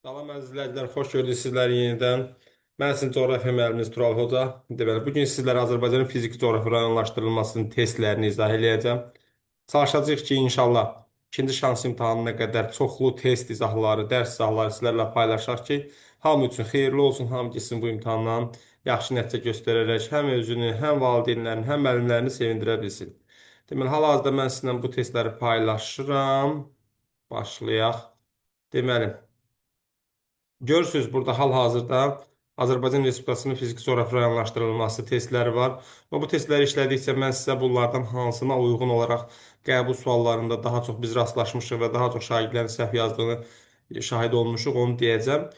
Salam əzizlər, xoş gördük sizləri yenidən. Mən sizin coğrafiya müəlliminiz Tural Hoca. Deməli, bugün sizlərə Azərbaycanın fiziki coğrafi rayonlaşdırılmasının testlərini izah eləyəcəm. Çalışacağıq ki, inşallah ikinci şans imtahanına qədər çoxlu test izahları, dərs izahları sizlərlə paylaşaq ki, hamı üçün xeyirli olsun, hamı gitsin bu imtahandan yaxşı nəticə göstərərək həm özünü, həm valideynlərini, həm müəllimlərini sevindirə bilsin. Deməli, hal-hazırda mən sizinlə bu testləri paylaşıram. Başlayaq. Deməli, görürsünüz burada hal-hazırda Azərbaycan Respublikasının fiziki coğrafi rayonlaşdırılması testləri var. Və bu testləri işlədikcə mən sizə bunlardan hansına uyğun olaraq qəbul suallarında daha çox biz rastlaşmışıq və daha çox şagirdlərin səhv yazdığını şahid olmuşuq, onu deyəcəm.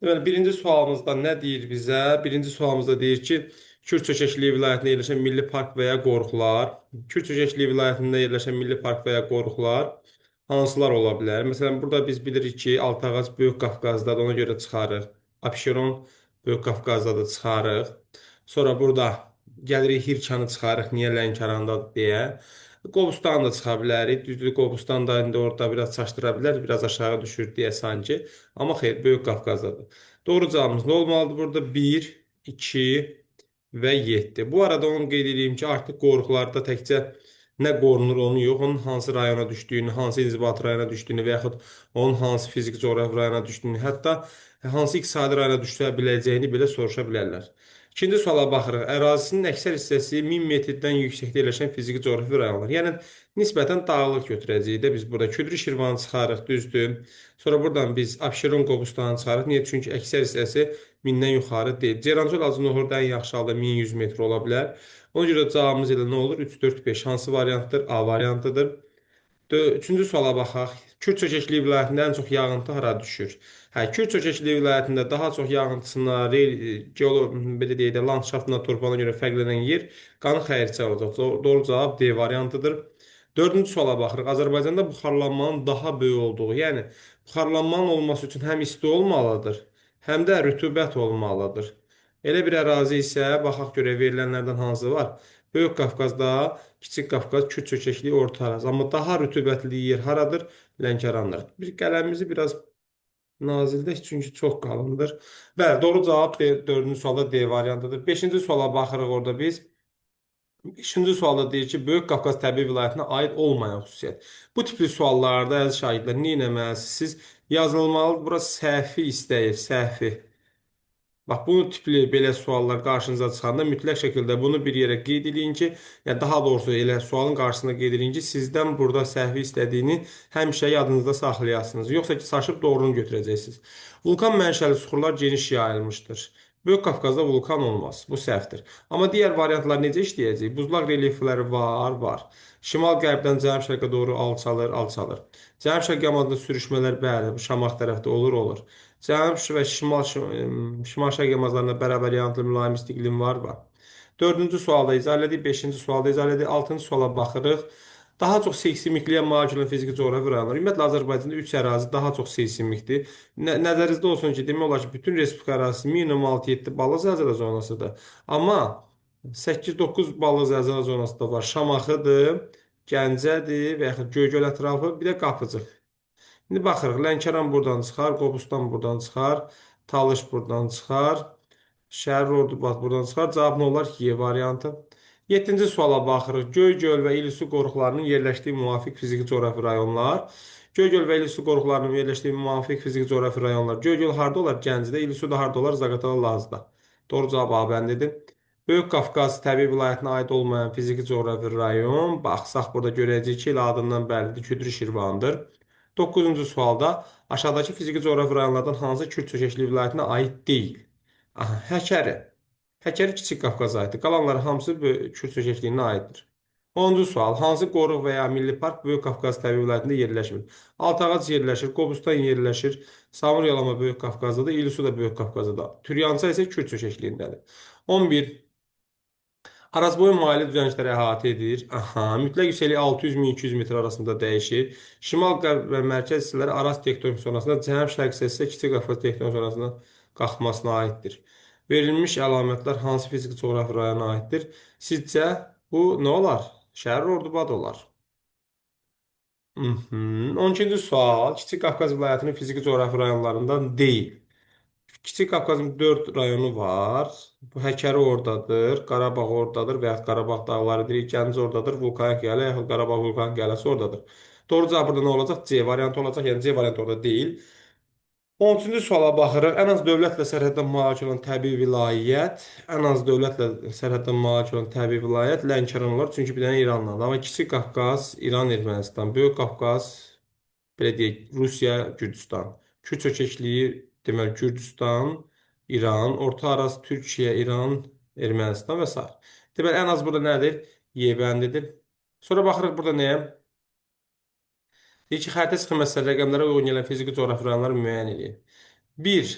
Deməli, birinci sualımızda nə deyir bizə? Birinci sualımızda deyir ki, Kür-Çökəkliyi vilayətində yerləşən milli park və ya qoruqlar, Kür-Çökəkliyi vilayətində yerləşən milli park və ya qoruqlar hansılar ola bilər? Məsələn, burada biz bilirik ki, Altağac Böyük Qafqazdadır, ona görə çıxarıq. Abşeron Böyük Qafqazdadır, çıxarıq. Sonra burada gəlirik Hirkanı çıxarıq, niyə Lənkərandadır deyə. Qobustan da çıxa bilərik. Düzdür, Qobustan da indi orada biraz çaşdıra bilər, biraz aşağı düşür deyə sanki. Amma xeyr, Böyük Qafqazdadır. Doğru cavabımız nə olmalıdır burada? 1, 2 və 7. Bu arada onu qeyd edeyim ki, artıq qoruqlarda təkcə nə qorunur onu yox, onun hansı rayona düşdüyünü, hansı inzibati rayona düşdüyünü və yaxud onun hansı fiziki coğrafi rayona düşdüyünü, hətta hansı iqtisadi rayona düşə biləcəyini belə soruşa bilərlər. İkinci suala baxırıq. Ərazisinin əksər hissəsi 1000 metrdən yüksəkdə yerləşən fiziki coğrafi rayonlar. Yəni nisbətən dağlıq götürəcəyik də biz burada. Küdrü Şirvanı çıxarıq, düzdür. Sonra buradan biz Abşeron Qobustanı çıxarıq. Niyə? Çünki əksər hissəsi 1000-dən yuxarı deyil. Ceyrançol Acınohurda ən yaxşı halda 1100 metr ola bilər. Ona görə cavabımız elə nə olur? 3, 4, 5 hansı variantdır? A variantıdır. Üçüncü suala baxaq. Kür-Çökəkliyi vilayətində ən çox yağıntı hara düşür? Hə, Kür-Çökəkliyi vilayətində daha çox yağıntısına, belə deyək də, landşaftına, torpağına görə fərqlənən yer Qanı-Xəyirçay olacaq. Doğru cavab D variantıdır. Dördüncü suala baxırıq. Azərbaycanda buxarlanmanın daha böyük olduğu, yəni buxarlanmanın olması üçün həm isti olmalıdır, həm də rütubət olmalıdır. Elə bir ərazi isə baxaq görək verilənlərdən hansı var? Böyük Qafqazda Kiçik Qafqaz, Kür-Çökəkliyi, Orta Araz. Amma daha rütubətli yer haradır? Lənkərandır. Bir qələmimizi biraz nazildək çünki çox qalındır. Bəli, doğru cavab D, dördüncü sualda D variantıdır. Beşinci suala baxırıq orada biz. Beşinci sualda deyir ki, Böyük Qafqaz təbii vilayətinə aid olmayan xüsusiyyət. Bu tipli suallarda əziz şagirdlər nə etməlisiniz? Siz yazılmalı, bura səhvi istəyir, səhvi. Bax, bu tipli belə suallar qarşınıza çıxanda mütləq şəkildə bunu bir yerə qeyd edin ki, ya daha doğrusu elə sualın qarşısında qeyd edin ki, sizdən burada səhvi istədiyini həmişə yadınızda saxlayasınız. Yoxsa ki, saçıb doğrunu götürəcəksiniz. Vulkan mənşəli suxurlar geniş yayılmışdır. Böyük Qafqazda vulkan olmaz. Bu səhvdir. Amma digər variantlar necə işləyəcək? Buzlaq relyefləri var, var. Şimal-qərbdən cənub-şərqə doğru alçalır, alçalır. Cənub-şərq yamacında sürüşmələr, bəli, bu Şamaxı tərəfdə olur, olur. Cənub və şimal-şərq yamaclarında bərabər yağıntılı mülayim isti iqlim var. Dördüncü sualda izah elədik, beşinci sualda izah elədik, altıncı suala baxırıq. Daha çox seysmikliyə malik olan fiziki coğrafi rayonlar. Ümumiyyətlə Azərbaycanda 3 ərazi daha çox seysmikdir. Nəzərinizdə olsun ki, demək olar ki, bütün respublika ərazisi minimum 6-7 ballı zəlzələ zonasıdır. Amma 8-9 ballı zəlzələ zonası da var. Şamaxıdır, Gəncədir və yaxud Göygöl ətrafı, bir də Qapıcıq. İndi baxırıq, Lənkəran buradan çıxar, Qobustan buradan çıxar, Talış buradan çıxar, Şəhər Ordubad buradan çıxar. Cavab nə olar ki, Y variantı. 7-ci suala baxırıq. Göygöl və İlüsu qoruqlarının yerləşdiyi müvafiq fiziki coğrafi rayonlar. Göygöl və İlüsu qoruqlarının yerləşdiyi müvafiq fiziki coğrafi rayonlar. Göygöl harda olar? Gəncədə, İlüsu da harda olar? Zaqatala, Lazda. Doğru cavab A bəndidir. Böyük Qafqaz təbii vilayətinə aid olmayan fiziki coğrafi rayon. Baxsaq burada görəcəyik ki, elə adından bəllidir, Küdrü Şirvandır. 9-cu sualda aşağıdakı fiziki coğrafi rayonlardan hansı Kür-Çökəkli vilayətinə aid deyil? Aha, Həkəri. Həkəri Kiçik Qafqaza aiddir. Qalanları hamısı Kür-Çökəkliyinə aiddir. 10-cu sual. Hansı qoruq və ya milli park Böyük Qafqaz təbii vilayətində yerləşmir? Altağac yerləşir, Qobustan yerləşir, Samur Yalama Böyük Qafqazdadır, İllisu da Böyük Qafqazdadır. Türyança isə Kür-Çökəkliyindədir. 11. Arazboyu müayinə düzənlikləri əhatə edir. Aha, mütləq yüksəklik 600-1200 metr arasında dəyişir. Şimal-qərb və mərkəz hissələri Araz tektonik zonasında, cənub-şərq hissəsi isə Kiçik Qafqaz tektonik zonasında qalxmasına aiddir. Verilmiş əlamətlər hansı fiziki coğrafi rayona aiddir? Sizcə bu nə olar? Şəhər Ordubad olar. Mhm. 12-ci sual. Kiçik Qafqaz vilayətinin fiziki coğrafi rayonlarından deyil. Kiçik Qafqazın 4 rayonu var. Bu Həkəri oradadır, Qarabağ oradadır və yaxud Qarabağ dağları deyirik, Gəncə oradadır, Vulkanik Gələ, yaxud Qarabağ Vulkanik Gələsi oradadır. Doğru cavab burada nə olacaq? C variantı olacaq. Yəni C variantı orada deyil. 13-cü suala baxırıq. Ən az dövlətlə sərhəddən malik olan təbii vilayət, ən az dövlətlə sərhəddən malik olan təbii vilayət Lənkəran olar. Çünki bir dənə İranlıdır. Amma Kiçik Qafqaz, İran, Ermənistan, Böyük Qafqaz, belə deyək, Rusiya, Gürcüstan. Kür çökəkliyi deməli Gürcüstan, İran, Orta Araz, Türkiyə, İran, Ermənistan və s. Deməli ən az burada nədir? Y bəndidir. Sonra baxırıq burada nəyə? Deyir ki, xəritə sxemasında rəqəmlərə uyğun gələn fiziki coğrafi rayonları müəyyən edin. 1.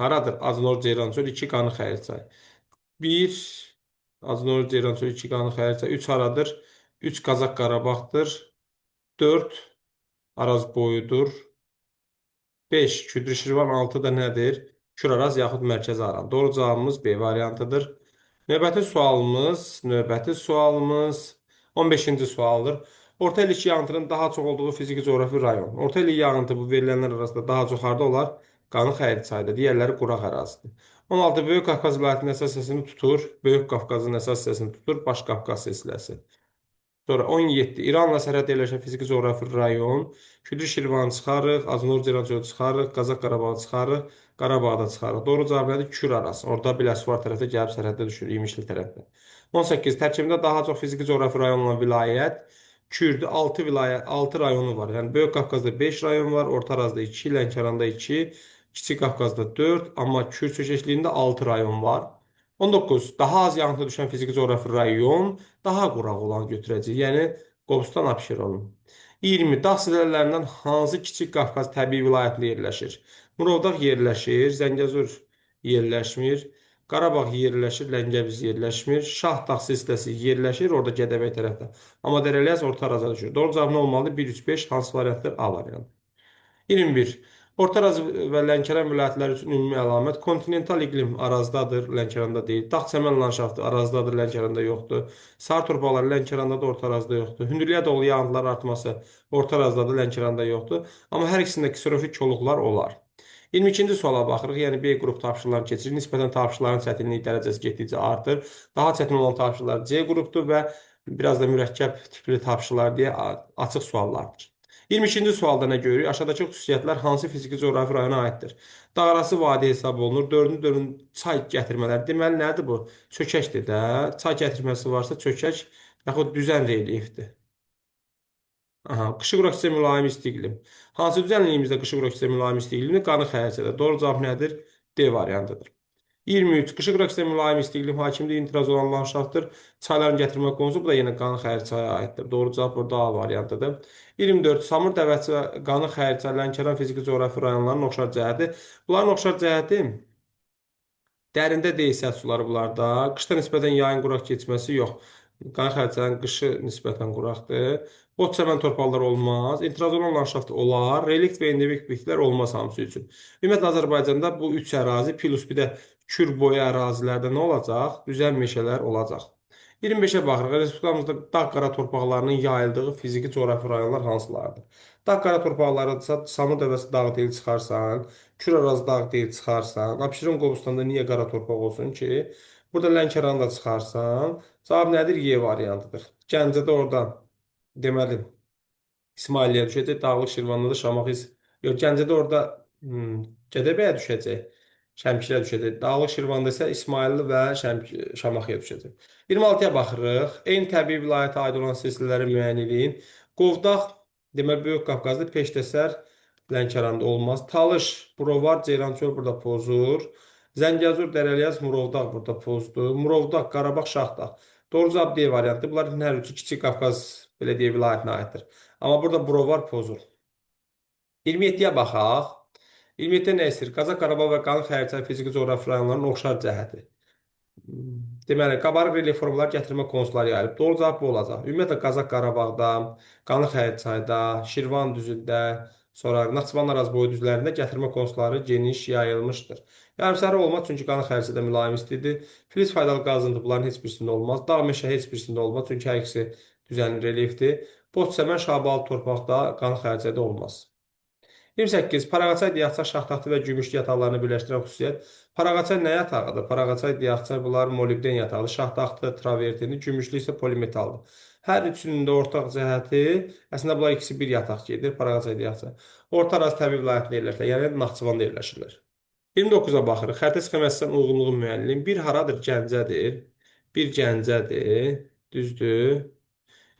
Haradır? Aznor, Ceyrançöl, 2. Qanı Xəritçay. 1. Aznor, Ceyrançöl, 2. Qanı Xəritçay. 3 haradır? 3 Qazax Qarabağdır. 4 Araz boyudur. 5. Küdrü Şirvan 6 da nədir? Küraraz yaxud Mərkəzi Aran. Doğru cavabımız B variantıdır. Növbəti sualımız 15-ci sualdır. Orta illik yağıntının daha çox olduğu fiziki coğrafi rayon. Orta illik yağıntı bu verilənlər arasında daha çox harda olar? Qanı Xəritçayda, digərləri quraq ərazidir. 16 Böyük Qafqaz vilayətinin əsas hissəsini tutur. Böyük Qafqazın əsas hissəsini tutur. Baş Qafqaz silsiləsi. Sonra 17. İranla sərhəd yerləşən fiziki coğrafi rayon. Küdür Şirvanı çıxarıq, Aznur Ceyrançöl çıxarıq, Qazax Qarabağı çıxarıq, Qarabağda çıxarıq. Doğru cavab nədir? Kür arası. Orada Biləsuvar tərəfdə gəlib sərhəddə düşür, İmişli tərəfdə. 18. Tərkibində daha çox fiziki coğrafi rayon olan vilayət Kürdür. 6 vilayət, 6 rayonu var. Yəni Böyük Qafqazda 5 rayon var, Orta Arazda 2, Lənkəranda 2, Kiçik Qafqazda 4, amma Kür çökəkliyində 6 rayon var. 19. Daha az yağıntı düşən fiziki coğrafi rayon daha quraq olan götürəcək. Yəni Qobustan, Abşeron. 20. Dağ silələlərindən hansı Kiçik Qafqaz təbii vilayətində yerləşir? Murovdağ yerləşir, Zəngəzur yerləşmir, Qarabağ yerləşir, Ləngəviz yerləşmir, Şahdağ silsiləsi yerləşir, orada Gədəbəy tərəfdə. Amma Dərəlyaz Orta Araza düşür. Doğru cavab nə olmalıdır? 1, 3, 5 hansı variantdır? A variantı. 21. Orta Araz və Lənkəran vilayətləri üçün ümumi əlamət kontinental iqlim Arazdadır, Lənkəranda deyil. Dağ çəmən landşaftı Arazdadır, Lənkəranda yoxdur. Sar torpaqları Lənkəranda da, Orta Arazda yoxdur. Hündürlüyə doğru yağıntılar artması Orta Arazdadır, Lənkəranda yoxdur. Amma hər ikisində kislorofik koluqlar olar. 22-ci suala baxırıq. Yəni B qrup tapşırıqlarını keçirir. Nisbətən tapşırıqların çətinlik dərəcəsi getdikcə artır. Daha çətin olan tapşırıqlar C qrupdur və biraz da mürəkkəb tipli tapşırıqlar deyə açıq suallardır. 22-ci sualda nə görürük? Aşağıdakı xüsusiyyətlər hansı fiziki coğrafi rayona aiddir? Dağarası vadi hesab olunur. Dördüncü dörün çay gətirmələri. Deməli, nədir bu? Çökəkdir də. Çay gətirməsi varsa çökək, yaxud düzən relyefdir. Aha, qışı quraqçı mülayim isti iqlim. Hansı düzənliyimizdə qışı quraqçı mülayim isti iqlimdir? Qanı Xəritçədə. Doğru cavab nədir? D variantıdır. 23. Qışı quraqçı mülayim isti iqlim hakimliyi imtiraz olan landşaftdır. Çayların gətirmə konusu bu da yenə Qanı Xəritçəyə aiddir. Doğru cavab burada A variantıdır. 24. Samur Dəvəçi və Qanı Xəritçə, Lənkəran fiziki coğrafi rayonlarının oxşar cəhəti. Bunların oxşar cəhəti dərində deyil səth suları bunlarda. Qışda nisbətən yayın quraq keçməsi yox. Qanı Xəritçənin qışı nisbətən quraqdır. Ot çəmən torpaqlar olmaz. İntiraz olan landşaft olar. Relikt və endemik bitkilər olmaz hamısı üçün. Ümumiyyətlə Azərbaycanda bu üç ərazi plus bir də kür boyu ərazilərdə nə olacaq? Düzən meşələr olacaq. 25-ə baxırıq. Respublikamızda dağ-qara torpaqlarının yayıldığı fiziki coğrafi rayonlar hansılardır? Dağ-qara torpaqlarıdsa Samur Dəvəsi dağı deyil çıxarsan, Kür Araz dağı deyil çıxarsan, Abşeron Qobustanda niyə qara torpaq olsun ki? Burada Lənkəranı da çıxarsan, cavab nədir? Y variantıdır. Gəncədə orada deməli İsmailliyə düşəcək, Dağlıq Şirvanda da Şamaxı, yox, Gəncədə orada Gədəbəyə düşəcək. Şəmkirə düşəcək. Dağlıq Şirvanda isə İsmayıllı və Şamaxıya düşəcək. 26-ya baxırıq. Eyni təbii vilayətə aid olan silsilələri müəyyən edin. Qovdaq, deməli Böyük Qafqazda Peştəsər, Lənkəranda olmaz. Talış, Burovar, Ceyrançöl burada pozur. Zəngəzur, Dərəlyaz, Murovdağ burada pozdur. Murovdağ, Qarabağ, Şahdağ. Doğru cavab D variantı. Bunların hər üçü Kiçik Qafqaz belə deyə vilayətinə aiddir. Amma burada Burovar pozur. 27-yə baxaq. 27-də nə istəyir? Qazax Qarabağ və Qanı Xəritçə fiziki coğrafi rayonlarının oxşar cəhəti. Deməli, qabarıq relyef formalar gətirmə konusları yayılıb. Doğru cavab bu olacaq. Ümumiyyətlə Qazax Qarabağda, Qanı Xəritçayda, Şirvan düzündə, sonra Naxçıvan Araz boyu düzlərində gətirmə konusları geniş yayılmışdır. Yarımsərə olmaz çünki Qanı Xəritçədə mülayim istidir. Filiz faydalı qazıntı bunların heç birisində olmaz. Dağ meşə heç birisində olmaz çünki hər ikisi düzənli relyefdir. Bot səmən şabalı torpaqda qan xərcədə olmaz. 28. Paraqaçay, Diyaqçay, Şaxtaxtı və Gümüşlü yataqlarını birləşdirən xüsusiyyət. Paraqaçay nə yatağıdır? Paraqaçay, Diyaqçay bunlar molibden yatağıdır. Şaxtaxtı travertini, Gümüşlü isə polimetaldır. Hər üçünün də ortaq cəhəti, əslində bunlar ikisi bir yataq gedir. Paraqaçay, Diyaqçay. Orta Araz təbii vilayətində yerləşirlər. Yəni Naxçıvanda yerləşirlər. 29-a baxırıq. Xəritə sxemasından uyğunluğu müəyyənləyin. Bir haradır? Gəncədir. Bir Gəncədir. Düzdür.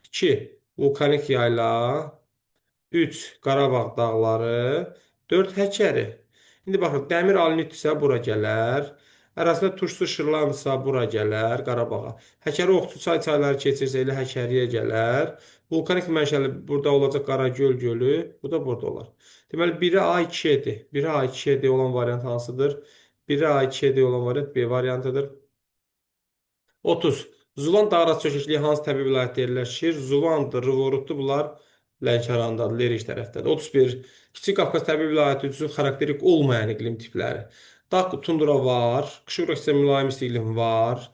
2. Vulkanik yayla. 3. Qarabağ dağları. 4. Həkəri. İndi baxın, dəmir alnitsə bura gələr. Ərazisində turşsu şırlansa bura gələr, Qarabağa. Həkəri Oxçu çayları keçirsə elə Həkəriyə gələr. Vulkanik mənşəli burada olacaq Qaragöl gölü. Bu da burada olar. Deməli, biri A2-dir. Biri A2-dir olan variant hansıdır? Biri A2-dir olan variant B variantıdır. 30. Zulan dağarası çökəkliyi hansı təbii vilayətdə yerləşir? Zulandır, Rıvoruddur. Bunlar Lənkərandadır, Leriş tərəfdədir. 31. Kiçik Qafqaz təbii vilayəti üçün xarakterik olmayan iqlim tipləri. Dağ tundra var, qışıq rəqsə mülayim isti iqlim var.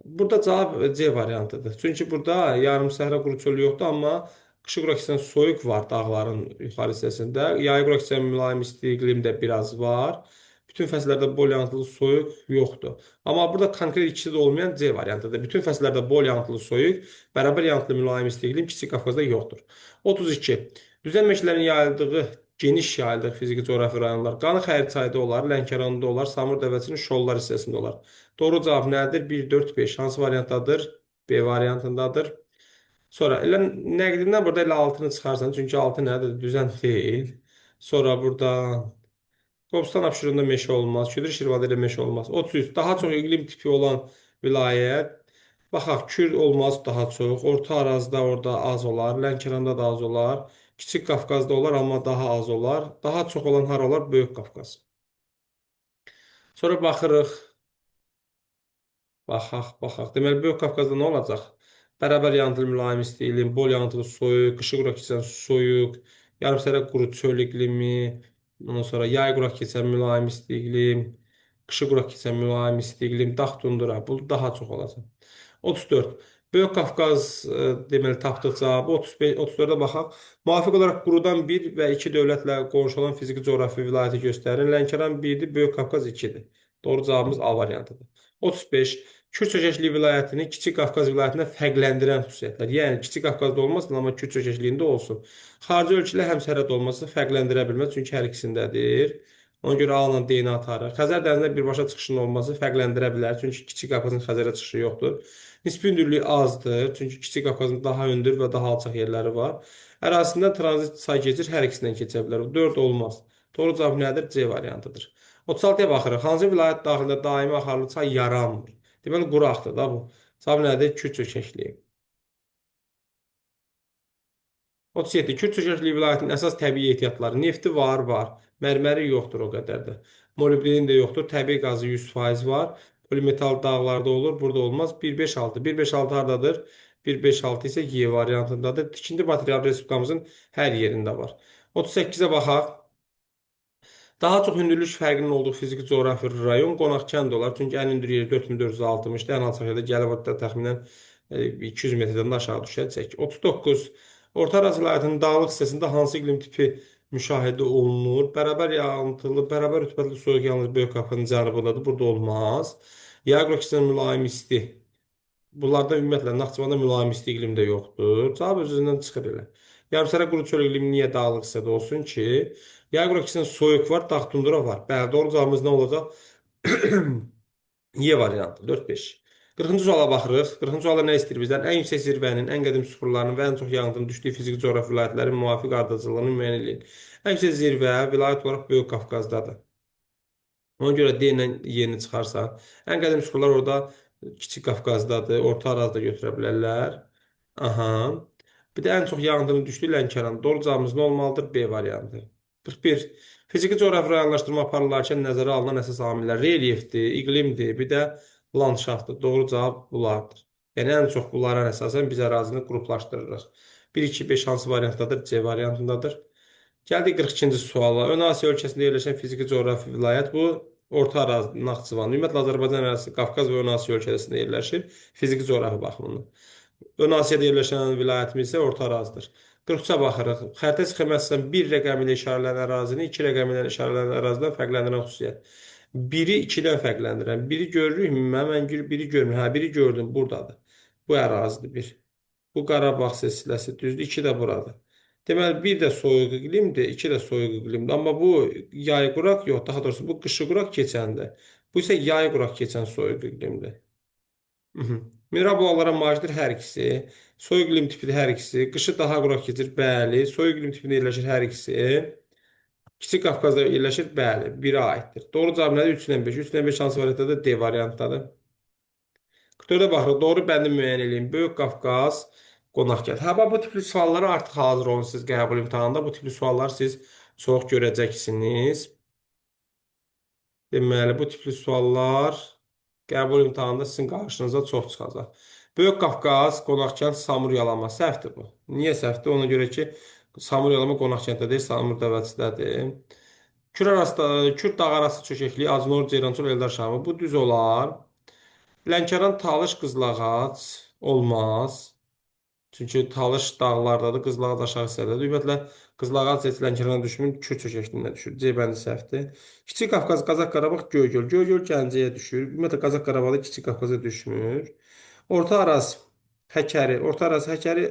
Burada cavab C variantıdır. Çünki burada yarım səhra quru çölü yoxdur, amma qışıq Qırakistan soyuq var dağların yuxarı hissəsində. Yayı Qırakistan mülayim isti iqlim də biraz var. Bütün fəslərdə bol yağıntılı soyuq yoxdur. Amma burada konkret ikisi də olmayan C variantıdır. Bütün fəslərdə bol yağıntılı soyuq, bərabər yağıntılı mülayim isti iqlim Kiçik Qafqazda yoxdur. 32. Düzən meşələrin yayıldığı, geniş yayıldığı fiziki coğrafi rayonlar. Qanı Xəritçayda olar, Lənkəranda olar, Samur Dəvəsinin Şollar hissəsində olar. Doğru cavab nədir? 1, 4, 5. Hansı variantdadır? B variantındadır. Sonra elə nəqdindən burada elə 6-nı çıxarsan. Çünki 6 nədir? Düzən deyil. Sonra burada Qobustan Abşeronda meşə olmaz. Küdür Şirvanda elə meşə olmaz. 33. Daha çox iqlim tipi olan vilayət. Baxaq, Kür olmaz daha çox. Orta Arazda orada az olar. Lənkəranda da az olar. Kiçik Qafqazda olar, amma daha az olar. Daha çox olan hara olar? Böyük Qafqaz. Sonra baxırıq. Baxaq. Deməli, Böyük Qafqazda nə olacaq? Bərabər yağıntılı mülayim isti iqlim, bol yağıntılı soyuq, qışı quraq keçən soyuq, yarımsərə quru çöl iqlimi, ondan sonra yay quraq keçən mülayim isti iqlim, qışı quraq keçən mülayim isti iqlim, dağ tundra. Bu daha çox olacaq. 34. Böyük Qafqaz deməli tapdıq cavabı 35 34-ə baxaq. Müvafiq olaraq qurudan 1 və 2 dövlətlə qonşu olan fiziki coğrafi vilayəti göstərin. Lənkəran 1-dir, Böyük Qafqaz 2-dir. Doğru cavabımız A variantıdır. 35. Kür çökəkliyi vilayətini Kiçik Qafqaz vilayətindən fərqləndirən xüsusiyyətlər. Yəni Kiçik Qafqazda olmasın, amma Kür çökəkliyində olsun. Xarici ölkələr həmsərhəd olması fərqləndirə bilməz, çünki hər ikisindədir. Ona görə A-la D-ni atarıq. Xəzər dənizində birbaşa çıxışının olması fərqləndirə bilər, çünki Kiçik Qafqazın Xəzərə çıxışı yoxdur. Nisbi hündürlüyü azdır, çünki Kiçik Qafqazın daha hündür və daha alçaq yerləri var. Ərazisindən tranzit çay keçir, hər ikisindən keçə bilər. 4 olmaz. Doğru cavab nədir? C variantıdır. 36-ya baxırıq. Hansı vilayət daxilində daimi axarlı çay yaranmır? Deməli, quraqdır da bu. Cavab nədir? Kür çökəkliyi. 37. Kür çökəkliyi vilayətinin əsas təbii ehtiyatları. Nefti var. Mərməri yoxdur o qədər də. Molibdenin də yoxdur. Təbii qazı 100% var. Polimetal dağlarda olur, burada olmaz. 1-5-6. 1-5-6 haradadır? 1-5-6 isə Y variantındadır. Tikinti material respublikamızın hər yerində var. 38-ə baxaq. Daha çox hündürlük fərqinin olduğu fiziki coğrafi rayon Qonaqkənd olar. Çünki ən hündür yeri 4460-dır. Ən alçaq yerdə Gəlivodda təxminən 200 metrdən də aşağı düşəcək. 39. Orta Araz vilayətinin dağlıq hissəsində hansı iqlim tipi müşahidə olunur? Bərabər yağıntılı, bərabər rütubətli soyuq yalnız Böyük Qafqazın cənubundadır. Burada olmaz. Yağ qrokisindən mülayim isti. Bunlarda ümumiyyətlə Naxçıvanda mülayim isti iqlim də yoxdur. Cavab öz-özündən çıxır elə. Yarımsərə quru çöl iqlimi niyə dağlıq hissədə olsun ki? Yağ qrokisindən soyuq var, dağ tundra var. Bəli, doğru cavabımız nə olacaq? Y variantı 4-5. 40-cı suala baxırıq. 40-cı sualda nə istəyir bizdən? Ən yüksək zirvənin, ən qədim süxurlarının və ən çox yağıntının düşdüyü fiziki coğrafi vilayətlərin müvafiq ardıcıllığını müəyyən edin. Ən yüksək zirvə vilayət olaraq Böyük Qafqazdadır. Ona görə D ilə Y-ni çıxarsan, ən qədim süxurlar orada Kiçik Qafqazdadır, Orta Arazda götürə bilərlər. Aha. Bir də ən çox yağıntının düşdüyü Lənkəran. Doğru cavabımız nə olmalıdır? B variantı. 41. Fiziki coğrafi rayonlaşdırma aparılarkən nəzərə alınan əsas amillər relyefdir, iqlimdir, bir də landşaftdır. Doğru cavab bunlardır. Yəni ən çox bunlara əsasən biz ərazini qruplaşdırırıq. 1, 2, 5 hansı variantdadır? C variantındadır. Gəldik 42-ci suala. Ön Asiya ölkəsində yerləşən fiziki coğrafi vilayət bu Orta Araz, Naxçıvan. Ümumiyyətlə Azərbaycan ərazisi Qafqaz və Ön Asiya ölkəsində yerləşir fiziki coğrafi baxımından. Ön Asiyada yerləşən vilayətimiz isə Orta Arazıdır. 43-ə baxırıq. Xəritə sxemasından bir rəqəmi ilə işarələnən ərazini iki rəqəmi ilə işarələnən ərazidən fərqləndirən xüsusiyyət. Biri 2-dən fərqləndirən. Biri görürükmü? Mən biri görmürəm. Hə, biri gördüm, buradadır. Bu ərazidir bir. Bu Qarabağ silsiləsi düzdür. 2 də buradır. Deməli, bir də soyuq iqlimdir, 2 də soyuq iqlimdir. Amma bu yay quraq yox, daha doğrusu bu qışı quraq keçəndir. Bu isə yay quraq keçən soyuq iqlimdir. Mhm. Mineral bulaqlara malikdir hər ikisi. Soyuq iqlim tipidir hər ikisi. Qışı daha quraq keçir, bəli. Soyuq iqlim tipində yerləşir hər ikisi. Kiçik Qafqazda yerləşir, bəli. Biri aiddir. Doğru cavab nədir? 3-dən 5. 3-dən 5 hansı variantdadır? D variantdadır. 44-ə baxırıq. Doğru bəndi müəyyən edin. Böyük Qafqaz, qonaqgah. Hə, bax, bu tipli suallara artıq hazır olun siz qəbul imtahanında. Bu tipli suallar siz çox görəcəksiniz. Deməli, bu tipli suallar qəbul imtahanında sizin qarşınıza çox çıxacaq. Böyük Qafqaz, qonaqkənd, Samur yalama. Səhvdir bu. Niyə səhvdir? Ona görə ki, Samur yalama qonaqkənddə deyil, Samur dəvəçidədir. Kür dağ arası çökəkliyi, Aznor, Ceyrançol, Eldar Şahı. Bu düz olar. Lənkəran, Talış, Qızılağac olmaz. Çünki Talış dağlardadır, Qızılağac aşağı hissədədir. Ümumiyyətlə, Qızılağac heç Lənkərana düşmür, Kür çökəkliyinə düşür. C bəndi səhvdir. Kiçik Qafqaz, Qazax Qarabağ, Göygöl. Göygöl Gəncəyə düşür. Ümumiyyətlə, Qazax Qarabağda Kiçik Qafqaza düşmür. Orta Araz, Həkəri. Orta Araz, Həkəri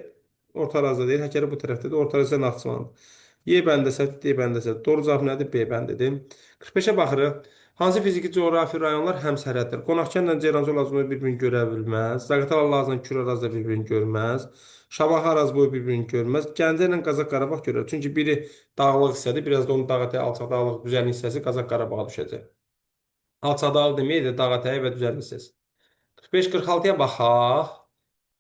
Orta Arazda deyil, Həkəri bu tərəfdədir. Orta Araz isə Naxçıvandır. Y bəndə səhvdir, D bəndə səhvdir. Doğru cavab nədir? B bəndidir. 45-ə baxırıq. Hansı fiziki coğrafi rayonlar həmsərhəddir? Qonaqkəndlə Ceyrançol Arazını bir-birini görə bilməz. Zaqatala Lazla Kür Arazı da bir-birini görməz. Şamaxı Araz boyu bir-birini görməz. Gəncə ilə Qazax Qarabağ görər. Çünki biri dağlıq hissədir, biraz da onun dağətəyi, alçaq dağlıq düzənlik hissəsi Qazax Qarabağa düşəcək. Alçaq dağlıq deməkdir, dağətəyi və düzənlik hissəsi. 45-46-ya baxaq.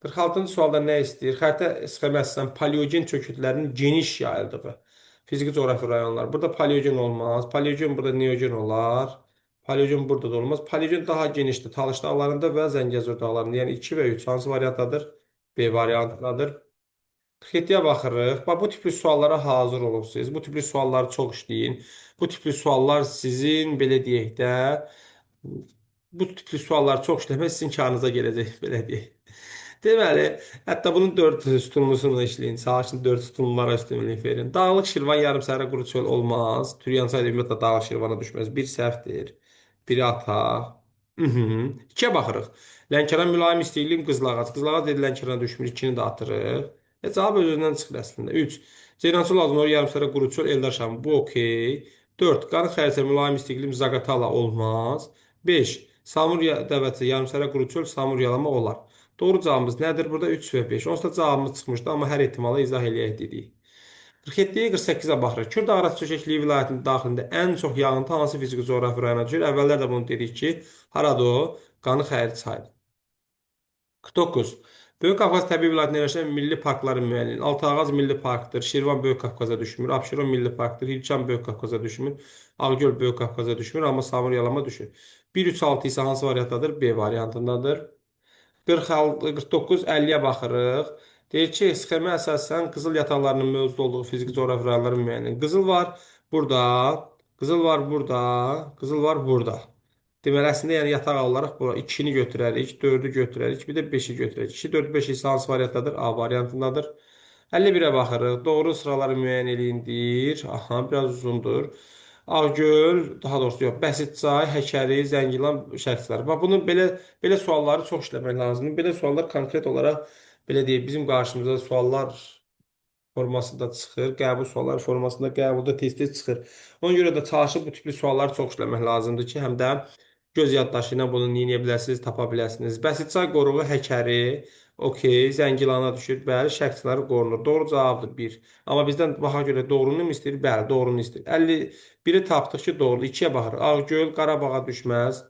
46-cı sualda nə istəyir? Xəritə sxeməsindən paleogen çöküntülərinin geniş yayıldığı fiziki coğrafi rayonlar. Burada paleogen olmaz. Paleogen burada neogen olar. Paleogen burada da olmaz. Paleogen daha genişdir. Talış dağlarında və Zəngəzur dağlarında. Yəni 2 və 3 hansı variantdadır? B variantdadır. 47-yə baxırıq. Bax, bu tipli suallara hazır olursunuz. Bu tipli sualları çox işləyin. Bu tipli suallar sizin, belə deyək də, bu tipli sualları çox işləmək sizin karınıza gələcək, belə deyək. Deməli, hətta bunun 4 sütunlusunu işləyin. Çalışın 4 sütunlulara üstünlük verin. Dağlıq Şirvan yarımsərə quru çöl olmaz. Türyan sayda ümumiyyətlə Dağlıq Şirvana düşməz. Bir səhvdir. Biri ata. 2-yə baxırıq. Lənkəran mülayim istiqlim Qızılağac. Qızılağac dedi Lənkərana düşmür. 2-ni də atırıq. Cavab öz-özündən çıxır əslində. 3. Ceyrançol Aznor yarımsərə quru çöl Eldar Şamı. Bu okey. 4. Qanı xəritə mülayim istiqlim Zaqatala olmaz. 5. Samur dəvəti yarımsərə quru çöl Samur yalama olar. Doğru cavabımız nədir? Burada 3 və 5. Onsuz da cavabımız çıxmışdı, amma hər ehtimalı izah eləyək dedik. 47-yə 48-ə baxırıq. Kür dağarası çökəkliyi vilayətinin daxilində ən çox yağıntı hansı fiziki coğrafi rayona düşür? Əvvəllər də bunu dedik ki, haradır o? Qanı Xərit çayı. 49. Böyük Qafqaz təbii vilayətində yerləşən milli parkların müəyyən. Altıağaz Milli Parkdır. Şirvan Böyük Qafqaza düşmür. Abşeron Milli Parkdır. Hilçan Böyük Qafqaza düşmür. Ağgöl Böyük Qafqaza düşmür, amma Samur Yalama düşür. 1-3-6 isə hansı variantdadır? B variantındadır. 49-50-yə baxırıq. Deyir ki, sxemə əsasən qızıl yataqlarının mövcud olduğu fiziki coğrafi rayonların müəyyən edin. Qızıl var burada, qızıl var burada, qızıl var burada. Deməli, əslində yəni yataq olaraq bura 2-ni götürərik, 4-ü götürərik, bir də 5-i götürərik. 2, 4, 5 isə hansı variantdadır? A variantındadır. 51-ə baxırıq. Doğru sıraları müəyyən eləyin deyir. Aha, biraz uzundur. Ağgöl, daha doğrusu yox, Bəsitçay, Həkəri, Zəngilan şəxsləri. Bax, bunun belə sualları çox işləmək lazımdır. Belə suallar konkret olaraq, belə deyək, bizim qarşımıza suallar formasında çıxır, qəbul sualları formasında qəbulda tez-tez çıxır. Ona görə də çalışıb bu tipli sualları çox işləmək lazımdır ki, həm də göz yaddaşı ilə bunu eləyə bilərsiniz, tapa bilərsiniz. Bəsitçay qoruğu Həkəri, okey, Zəngilana düşür, bəli, şəxsləri qorunur. Doğru cavabdır 1. Amma bizdən baxa görə doğrunu mu istəyir? Bəli, doğrunu istəyir. 51-i tapdıq ki, doğrudur. 2-yə baxırıq. Ağgöl Qarabağa düşməz.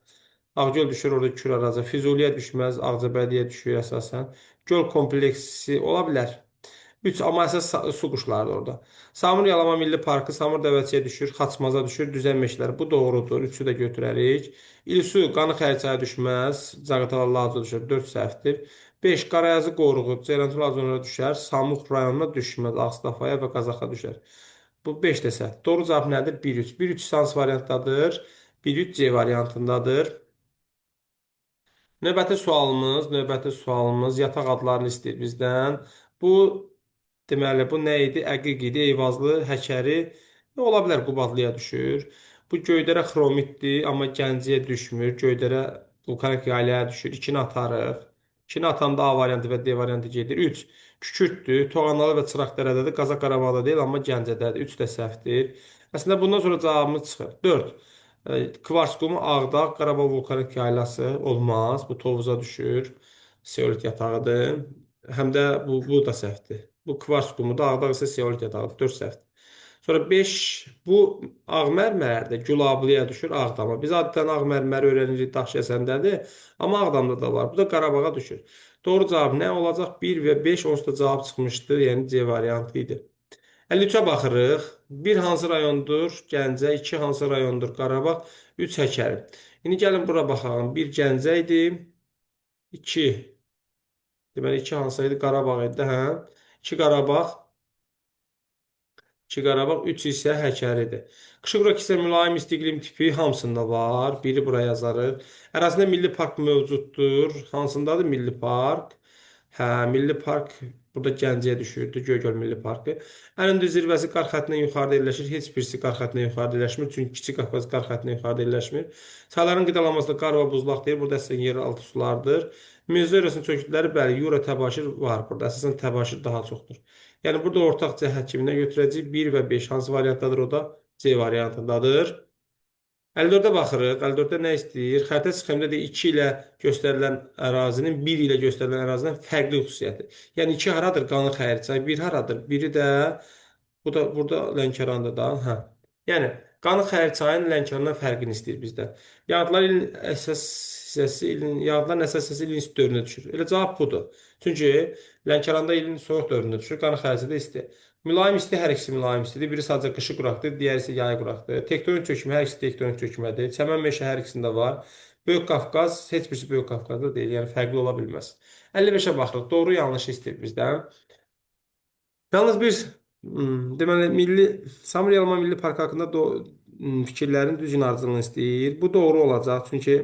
Ağgöl düşür orada Kür Arazı. Füzuliyə düşməz, Ağcabədiyə düşür əsasən. Göl kompleksi ola bilər. 3, amma əsas su quşlarıdır orada. Samur Yalama Milli Parkı, Samur Dəvəçiyə düşür, Xaçmaza düşür, Düzən meşələri. Bu doğrudur. 3-ü də götürərik. İlsu Qanı Xərçaya düşməz, Zaqatala Laca düşür, 4 səhvdir. 5. Qarayazı qoruğu, Ceyrançol Azonlara düşər, Samux rayonuna düşməz, Ağstafaya və Qazaxa düşər. Bu 5 də səhv. Doğru cavab nədir? 1-3. 1-3 sans variantdadır. 1-3 C variantındadır. Növbəti sualımız yataq adlarını istəyir bizdən. Bu deməli bu nə idi? Əqiq idi, Eyvazlı, Həkəri ola bilər Qubadlıya düşür. Bu Göydərə xromitdir, amma Gəncəyə düşmür. Göydərə vulkanik yaylaya düşür. 2-ni atarıq. 2-ni atanda A variantı və D variantı gedir. 3 Kükürdür, Toğanalı və Çıraqdərədədir. Qaza Qarabağda deyil, amma Gəncədədir. 3 də səhvdir. Əslində bundan sonra cavabımız çıxır. 4. Kvars qumu Ağdağ, Qarabağ vulkanik yaylası olmaz. Bu Tovuza düşür. Seolit yatağıdır. Həm də bu da səhvdir. Bu kvars qumudur, Ağdağ isə seolit yatağıdır. 4 səhvdir. Sonra 5 bu ağ mərmərdə Gülablıya düşür Ağdama. Biz adətən ağ mərməri öyrənirik daş kəsəndədir, amma Ağdamda da var. Bu da Qarabağa düşür. Doğru cavab nə olacaq? 1 və 5 onsuz da cavab çıxmışdı, yəni C variantı idi. 53-ə baxırıq. 1 hansı rayondur? Gəncə. 2 hansı rayondur? Qarabağ. 3 Həkəri. İndi gəlin bura baxalım. 1 Gəncə idi. 2 deməli 2 hansı idi? Qarabağ idi, hə? 2 Qarabağ. 2 Qarabağ, 3 isə Həkəridir. Qışıquraq isə mülayim isti iqlim tipi hamısında var. Biri buraya yazarıq. Ərazisində milli park mövcuddur. Hansındadır milli park? Hə, milli park burada Gəncəyə düşürdü. Göygöl Milli Parkı. Ən hündür zirvəsi qar xəttindən yuxarıda yerləşir. Heç birisi qar xəttindən yuxarıda yerləşmir. Çünki Kiçik Qafqaz qar xəttindən yuxarıda yerləşmir. Çayların qidalanmasında qar və buzlaq deyil. Burada əsasən yeraltı sulardır. Mövzu öyrəsin çöküntüləri bəli, Yura təbaşir var burada. Əsasən təbaşir daha çoxdur. Yəni burada ortaq cəhət kiminə götürəcəyik? 1 və 5 hansı variantdadır? O da C variantındadır. 54-ə baxırıq. 54-də nə istəyir? Xəritə sxemində də 2 ilə göstərilən ərazinin 1 ilə göstərilən ərazinin fərqli xüsusiyyəti. Yəni 2 haradır? Qanı Xəritçay. 1 haradır? Biri də bu da burada Lənkəranda da. Hə. Yəni Qanı Xəritçayın Lənkərandan fərqini istəyir bizdən. Yağıntıların əsas hissəsi ilin isti dövrünə düşür. Elə cavab budur. Çünki Lənkəranda ilin soyuq dövrünə düşür. Qanı Xəritçayda isti. Mülayim isti hər ikisi mülayim istidir. Biri sadəcə qışı quraqdır, digəri isə yayı quraqdır. Tektonik çökmə hər ikisi tektonik çökmədir. Çəmən meşə hər ikisində var. Böyük Qafqaz heç birisi Böyük Qafqazda deyil, yəni fərqli ola bilməz. 55-ə baxırıq. Doğru yanlış istəyir bizdən. Yalnız bir deməli Samur Yalama Milli Parkı haqqında fikirlərin düzgün ardıcıllığını istəyir. Bu doğru olacaq. Çünki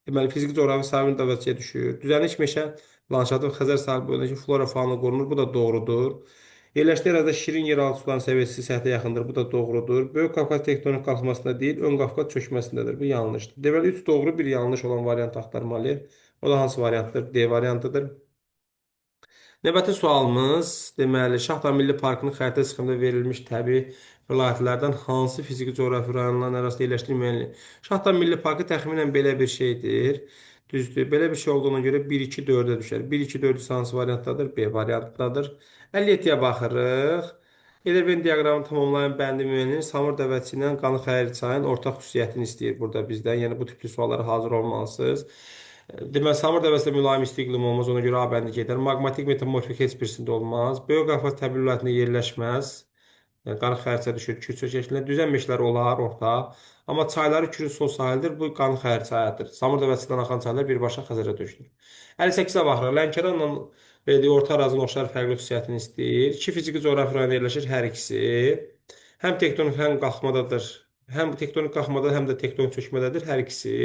deməli fiziki coğrafi sahibinin davetçiyə düşür. Düzənlik meşə landşaftı Xəzər sahili boyundakı flora fauna qorunur. Bu da doğrudur. Yerləşdiyi ərazidə şirin yeraltı suların səviyyəsi səthə yaxındır. Bu da doğrudur. Böyük Qafqaz tektonik qalxmasında deyil, ön Qafqaz çökməsindədir. Bu yanlışdır. Deməli 3 doğru, 1 yanlış olan variant axtarmalıyıq. O da hansı variantdır? D variantıdır. Növbəti sualımız, deməli, Şahdağ Milli Parkının xəritə sıxımında verilmiş təbii vilayətlərdən hansı fiziki coğrafi rayonların arasında yerləşdirilməyəli? Şahdağ Milli Parkı təxminən belə bir şeydir. Düzdür. Belə bir şey olduğuna görə 1-2 4-ə düşər. 1-2 4 hansı variantdadır? B variantdadır. 57-yə baxırıq. Eleven diaqramını tamamlayan bəndi müəyyən Samur dəvəçi ilə Qanı Xəyir çayın ortaq xüsusiyyətini istəyir burada bizdən. Yəni bu tipli suallara hazır olmalısınız. Deməli, Samur dəvəsində mülayim isti iqlim olmaz, ona görə A bəndi gedər. Maqmatik metamorfik heç birisində olmaz. Böyük Qafqaz təbii vilayətində yerləşməz. Yəni, Qanı Xərçə düşür, Kürçə şəklində. Düzən meşələr olar orta. Amma çayları Kürün sol sahildir, bu Qanı Xərçayədir. Samur dəvəsindən axan çaylar birbaşa Xəzərə tökülür. 58-ə baxırıq. Lənkəranla verdiyi orta ərazinin oxşar fərqli xüsusiyyətini istəyir. İki fiziki coğrafi rayonda yerləşir hər ikisi. Həm tektonik, həm qalxmadadır. Həm tektonik qalxmada, həm də tektonik çökmədədir hər ikisi.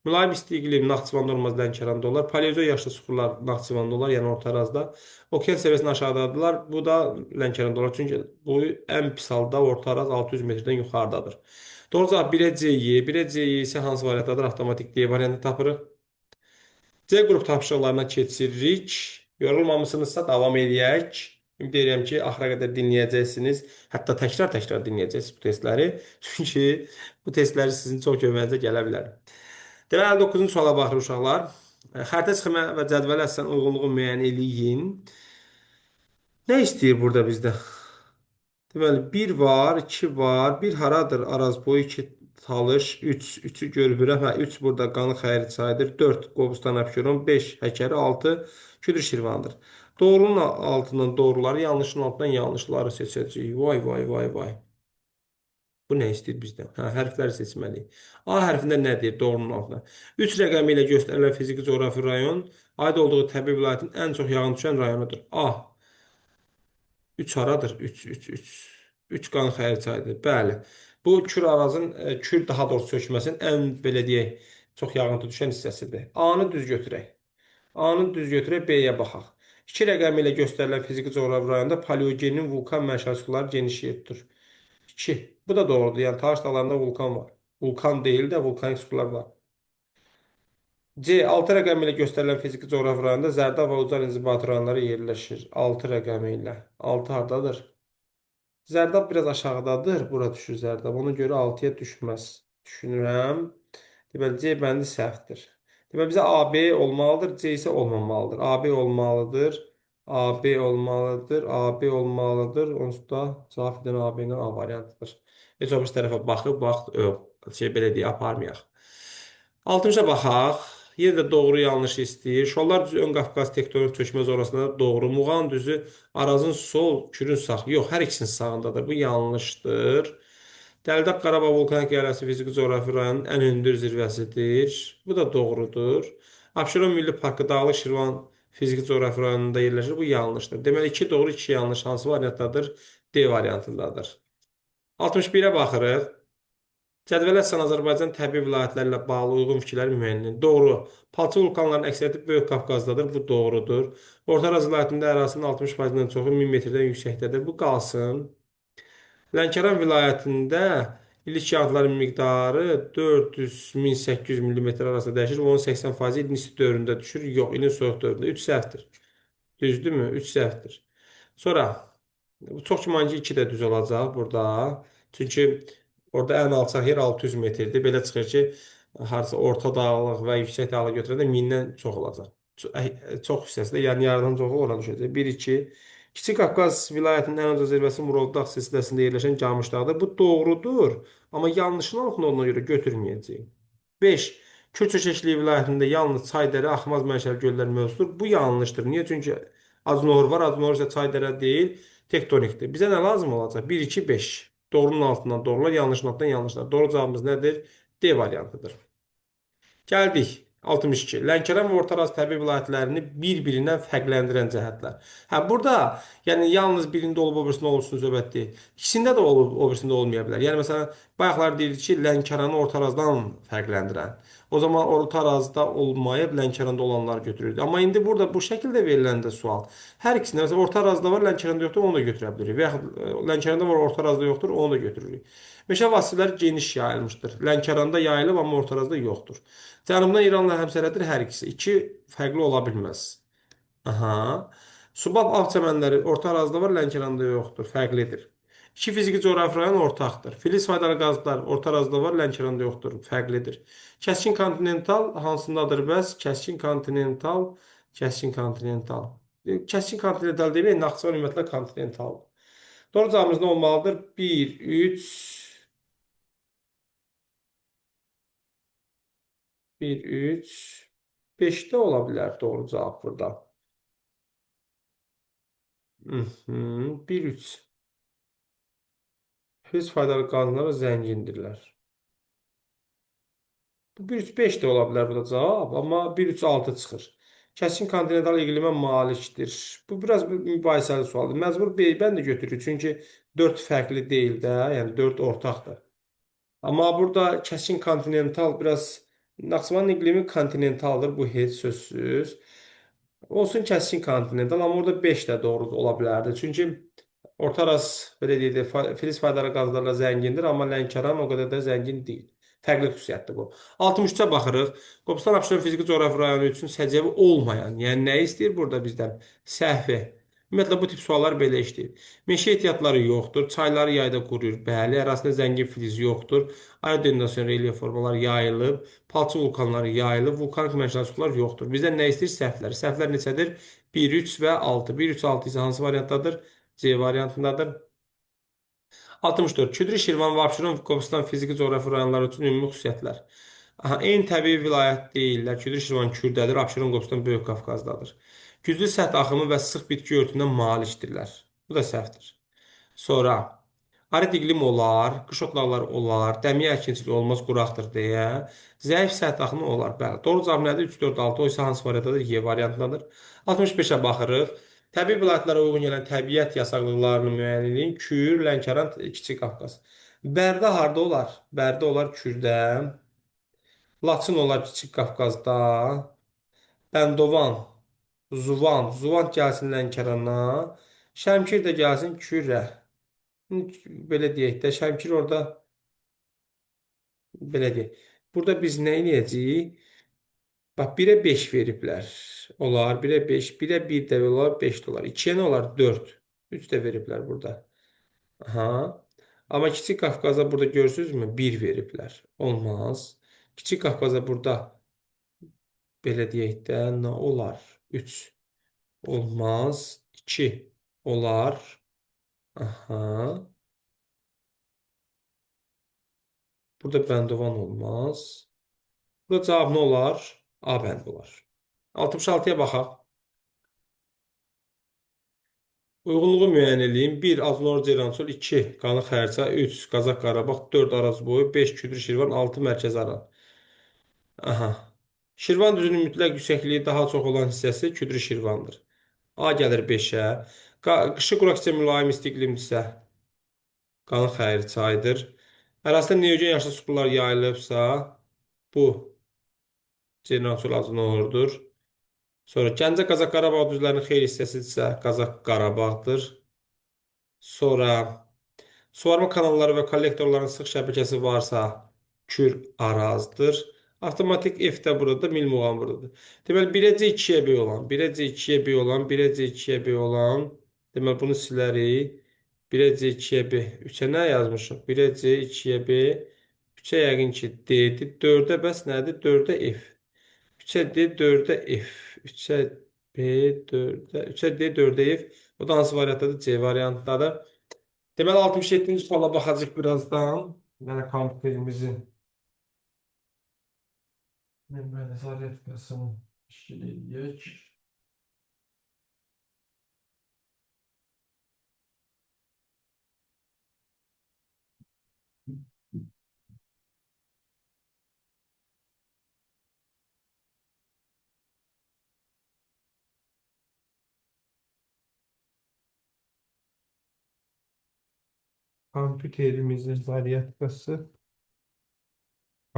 Mülayim isti iqlim Naxçıvanda olmaz, Lənkəranda olar. Paleozoy yaşlı suxurlar Naxçıvanda olar, yəni Orta Arazda. Okean səviyyəsindən aşağıdadılar. Bu da Lənkəranda olar. Çünki bu ən pis halda Orta Araz 600 metrdən yuxarıdadır. Doğru cavab 1-ə C-yi. 1-ə C-yi isə hansı variantdadır? Avtomatik D variantı tapırıq. C qrup tapşırıqlarına keçirik. Yorulmamısınızsa davam edək. Ümid edirəm ki, axıra qədər dinləyəcəksiniz. Hətta təkrar-təkrar dinləyəcəksiniz bu testləri. Çünki bu testləri sizin çox köməyinizə gələ bilər. Deməli 9-cu suala baxırıq uşaqlar. Xəritə sxemə və cədvələ əsasən uyğunluğu müəyyən eləyin. Nə istəyir burada bizdə? Deməli 1 var, 2 var. 1 haradır? Arazboyu 2 Talış, 3, 3'ü görürəm. Hə, 3 burada Qanı Xəyri çayıdır. 4 Qobustan Abşeron, 5 Həkəri, 6 Küdür Şirvandır. Doğrunun altından doğruları, yanlışın altından yanlışları seçəcəyik. Vay vay vay vay. Bu nə istəyir bizdən? Hə, hərfləri seçməliyik. A hərfində nə deyir? Doğrunun altına. 3 rəqəmi ilə göstərilən fiziki coğrafi rayon aid olduğu təbii vilayətin ən çox yağın düşən rayonudur. A. 3 haradır? 3, 3, 3. 3 Qanı Xəyri çayıdır. Bəli. Bu Kür Arazın, Kür daha doğrusu çökməsinin ən belə deyək, Çox yağıntı düşən hissəsidir. A-nı düz götürək. A-nı düz götürək, B-yə baxaq. 2 rəqəmi ilə göstərilən fiziki coğrafi rayonda paleogenin vulkan mənşəli suları geniş yer tutur. 2. Bu da doğrudur. Yəni Taş dağlarında vulkan var. Vulkan deyil də vulkanik sular var. C. 6 rəqəmi ilə göstərilən fiziki coğrafi rayonda Zərda və Ucar inzibati rayonları yerləşir. 6 rəqəmi ilə. 6 hardadır? Zərdab biraz aşağıdadır. Bura düşür Zərdab. Ona görə 6-ya düşməz. Düşünürəm. Deməli, C bəndi səhvdir. Deməli, bizə AB olmalıdır, C isə olmamalıdır. AB olmalıdır, AB olmalıdır, AB olmalıdır. Onsuz da cavab edən AB ilə A variantıdır. Heç o bir tərəfə baxıb, belə deyə aparmayaq. 60-a baxaq. Yenə də doğru yanlış istəyir. Şollar düzü ön Qafqaz tektonik çökmə zonasında doğru. Muğan düzü Arazın sol, Kürün sağ. Yox, hər ikisinin sağındadır. Bu yanlışdır. Dəldaq Qarabağ vulkanik yarası fiziki coğrafi rayonun ən hündür zirvəsidir. Bu da doğrudur. Abşeron Milli Parkı Dağlıq Şirvan fiziki coğrafi rayonunda yerləşir. Bu yanlışdır. Deməli 2 doğru, 2 yanlış. Hansı variantdadır? D variantındadır. 61-ə baxırıq. Cədvələ əsasən Azərbaycan təbii vilayətləri ilə bağlı uyğun fikirləri müəyyən edin. Doğru. Palçıq vulkanlarının əksəriyyəti Böyük Qafqazdadır. Bu doğrudur. Orta Araz vilayətində ərazinin 60%-dən çoxu 1000 metrdən yüksəkdədir. Bu qalsın. Lənkəran vilayətində illik yağıntıların miqdarı 400-1800 mm arasında dəyişir və onun 80% ilin isti dövründə düşür. Yox, ilin soyuq dövründə. 3 səhvdir. Düzdürmü? 3 səhvdir. Sonra bu çox güman ki 2 də düz olacaq burada. Çünki orada ən alçaq yer 600 metrdir. Belə çıxır ki, harasa orta dağlıq və yüksək dağlıq götürəndə 1000-dən çox olacaq. Çox hissəsi də yəni yarıdan çoxu ora düşəcək. 1 2 Kiçik Qafqaz vilayətinin ən uca zirvəsi Murovdağ dağ silsiləsində yerləşən Camış dağıdır. Bu doğrudur, amma yanlışın altında ona görə götürməyəcəyik. 5. Kür-Çökəkliyi vilayətində yalnız çay-dərə, axmaz mənşəli göllər mövcuddur. Bu yanlışdır. Niyə? Çünki Acnohor var. Acnohor isə çay-dərə deyil, tektonikdir. Bizə nə lazım olacaq? 1 2 5. Doğrunun altından doğrular, yanlışın altından yanlışlar. Doğru cavabımız nədir? D variantıdır. Gəldik. 62. Lənkəran və Orta Araz təbii vilayətlərini bir-birindən fərqləndirən cəhətlər. Hə, burada yəni yalnız birində olub, o birisində olsun söhbət deyil. İkisində də olub, o birisində olmaya bilər. Yəni məsələn, bayaqlar deyildi ki, Lənkəranı Orta Arazdan fərqləndirən. O zaman Orta Arazda olmayıb Lənkəranda olanları götürürdü. Amma indi burada bu şəkildə veriləndə sual. Hər ikisində məsələn Orta Arazda var, Lənkəranda yoxdur, onu da götürə bilirik. Və yaxud Lənkəranda var, Orta Arazda yoxdur, onu da götürürük. Meşə vasitələri geniş yayılmışdır. Lənkəranda yayılıb, amma Orta Arazda yoxdur. Cənubdan İranla həmsərhəddir hər ikisi. İki fərqli ola bilməz. Aha. Subal ağ çəmənləri Orta Arazda var, Lənkəranda yoxdur. Fərqlidir. İki fiziki coğrafi rayon ortaqdır. Filiz faydalı qazlar Orta Arazda var, Lənkəranda yoxdur. Fərqlidir. Kəskin kontinental hansındadır bəs? Kəskin kontinental, kəskin kontinental. Kəskin kontinental demək, Naxçıvan ümumiyyətlə kontinentaldır. Doğru cavabımız nə olmalıdır? 1, 3, 1, 3, 5'te olabilir doğru cevap burada. 1, 3. Filiz faydalı qazınlara zəngindirlər. Bu 1, 3, 5 də ola bilər burada cavab, amma 1, 3, 6 çıxır. Kəskin kontinental iqlimə malikdir. Bu biraz mübahisəli sualdır. Məcbur B-dən də götürürük, çünki 4 fərqli deyil də, yəni 4 ortaqdır. Amma burada kəskin kontinental biraz Naxçıvanın iqlimi kontinentaldır, bu heç sözsüz. Olsun kəskin kontinental, amma orada 5 də doğru ola bilərdi. Çünki Orta Araz belə deyək də filiz faydalı qazlarla zəngindir, amma Lənkəran o qədər də zəngin deyil. Fərqli xüsusiyyətdir bu. 63-ə baxırıq. Qobustan Abşeron fiziki coğrafi rayonu üçün səciyyəvi olmayan, yəni nə istəyir burada bizdən? Səhvi. Ümumiyyətlə bu tip suallar belə işləyir. Meşə ehtiyatları yoxdur, çayları yayda quruyur, bəli, ərazisində zəngin filiz yoxdur, aerodinasyon relyef formalar yayılıb, palçıq vulkanları yayılıb, vulkanik mənşəli sular yoxdur. Bizdən nə istəyir? Səhvlər. Səhvlər neçədir? 1, 3 və 6. 1, 3, 6 isə hansı variantdadır? C variantındadır. 64. Küdri, Şirvan və Abşeron Qobustan fiziki coğrafi rayonları üçün ümumi xüsusiyyətlər. Aha, eyni təbii vilayət deyirlər. Küdri, Şirvan Kürdədir, Abşeron Qobustan Böyük Qafqazdadır. Güclü səth axımı və sıx bitki örtüyündən malikdirlər. Bu da səhvdir. Sonra arid iqlim olar, qış otlaqları olar, dəmiyə əkinçiliyi olmaz, quraqdır deyə. Zəif səth axımı olar. Bəli. Doğru cavab nədir? 3, 4, 6. O isə hansı variantdadır? Y variantındadır. 65-ə baxırıq. Təbii vilayətlərə uyğun gələn təbiət yasaqlıqlarını müəyyən edin. Kür, Lənkəran, Kiçik Qafqaz. Bərdə harda olar? Bərdə olar Kürdə. Laçın olar Kiçik Qafqazda. Bəndovan, Zuvan gəlsin Lənkərana. Şəmkir də gəlsin Kürə. Belə deyək də, Şəmkir orada belə deyək. Burada biz nə edəcəyik? Bax, 1-ə 5 veriblər. Olar, 1-ə 5, 1-ə 1 də olar, 5 də olar. 2-yə nə olar? 4. 3 də veriblər burada. Aha. Amma Kiçik Qafqaza burada görürsünüzmü? 1 veriblər. Olmaz. Kiçik Qafqaza burada belə deyək də, nə olar? 3. Olmaz. 2. Olar. Aha. Burada bəndovan olmaz. Burada cavab nə olar? A bəndi olar. 66-ya baxaq. Uyğunluğu müəyyən edin. 1. Aznor Ceyrançol 2. Qanı Xərçə 3. Qazax Qarabağ 4. Arazboyu 5. Küdür Şirvan 6. Mərkəzi Aran. Aha. Şirvan düzünün mütləq yüksəkliyi daha çox olan hissəsi Küdür Şirvandır. A gəlir 5-ə. Qışı quraqça mülayim isti iqlimdirsə Qanı Xərçaydır. Ərazisində neogen yaşıl suxurlar yayılıbsa bu Ceyrançol Aznordur. Sonra Gəncə Qazax Qarabağ düzlərinin xeyli hissəsidirsə Qazax Qarabağdır. Sonra suvarma kanalları və kollektorların sıx şəbəkəsi varsa Kür Arazdır. Avtomatik F-də burada, mil muğam buradadır. Deməli 1-əcə 2-yə B olan, 1-əcə 2-yə B olan, 1-əcə 2-yə B olan, deməli bunu silərik. 1-əcə 2-yə B. 3-ə nə yazmışıq? 1-əcə 2-yə B. 3-ə yəqin ki D-dir. 4-ə bəs nədir? 4-ə F. 3-ə D, 4-ə F. 3-ə B, 4-ə, 3-ə D, 4-ə F. O da hansı variantdadır? C variantdadır. Deməli 67-ci suala baxacağıq birazdan. Yəni kompüterimizin deməli zaryadkasını işgal edək. Kompüterimizin zaryadkası.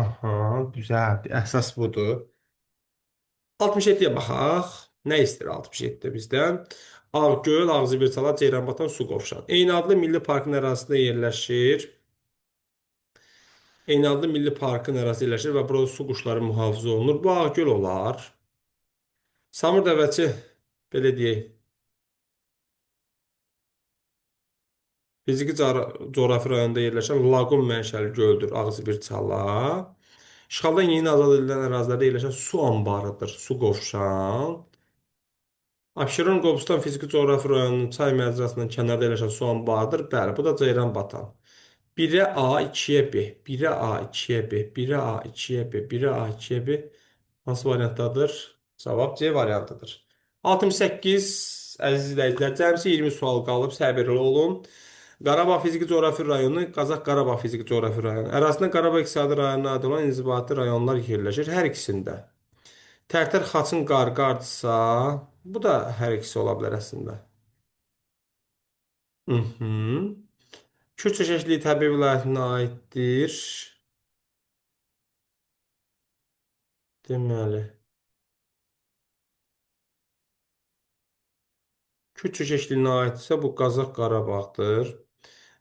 Aha, düzəldi. Əsas budur. 67-yə baxaq. Nə istəyir 67-də bizdən? Ağgöl, Ağzıbirçala, Ceyranbatan, Su Qovşan. Eyni adlı Milli Parkın ərazisində yerləşir. Eyni adlı Milli Parkın ərazisində yerləşir və burada su quşları mühafizə olunur. Bu Ağgöl olar. Samur Dəvəçi, belə deyək, fiziki coğrafi rayonunda yerləşən laqum mənşəli göldür Ağzıbirçala. İşğaldan yeni azad edilən ərazilərdə yerləşən su anbarıdır, Su Qovşan. Abşeron Qobustan fiziki coğrafi rayonunun çay məcrasından kənarda yerləşən su anbarıdır. Bəli, bu da Ceyranbatan. 1-ə A, 2-yə B, 1-ə A, 2-yə B, 1-ə A, 2-yə B, 1-ə A, 2-yə B. Hansı variantdadır? Cavab C variantıdır. 68, əziz izləyicilər, cəmsi 20 sual qalıb, səbirli olun. Qarabağ fiziki coğrafi rayonu, Qazax Qarabağ fiziki coğrafi rayonu. Ərazisində Qarabağ iqtisadi rayonuna aid olan inzibati rayonlar yerləşir hər ikisində. Tərtər Xaçın Qarqardsa, bu da hər ikisi ola bilər əslində. Mhm. Kür çeşəçiliyi təbii vilayətinə aiddir. Deməli, Kür çeşəçiliyinə aidsə bu Qazax Qarabağdır.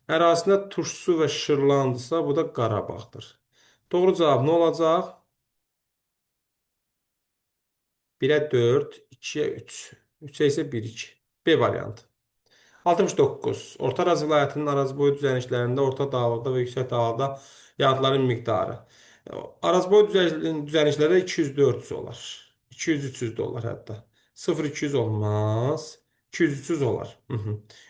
Ərazisində Turşsu və Şırlandısa bu da Qarabağdır. Doğru cavab nə olacaq? 1-ə 4, 2-yə 3, 3-ə isə 1, 2. B variantı. 69. Orta Araz vilayətinin Arazboyu düzənliklərində orta dağlıqda və yüksək dağlıqda yağıntıların miqdarı. Arazboyu düzənliklərdə 200-400 olar. 200-300 də olar hətta. 0-200 olmaz. 200-300 olar.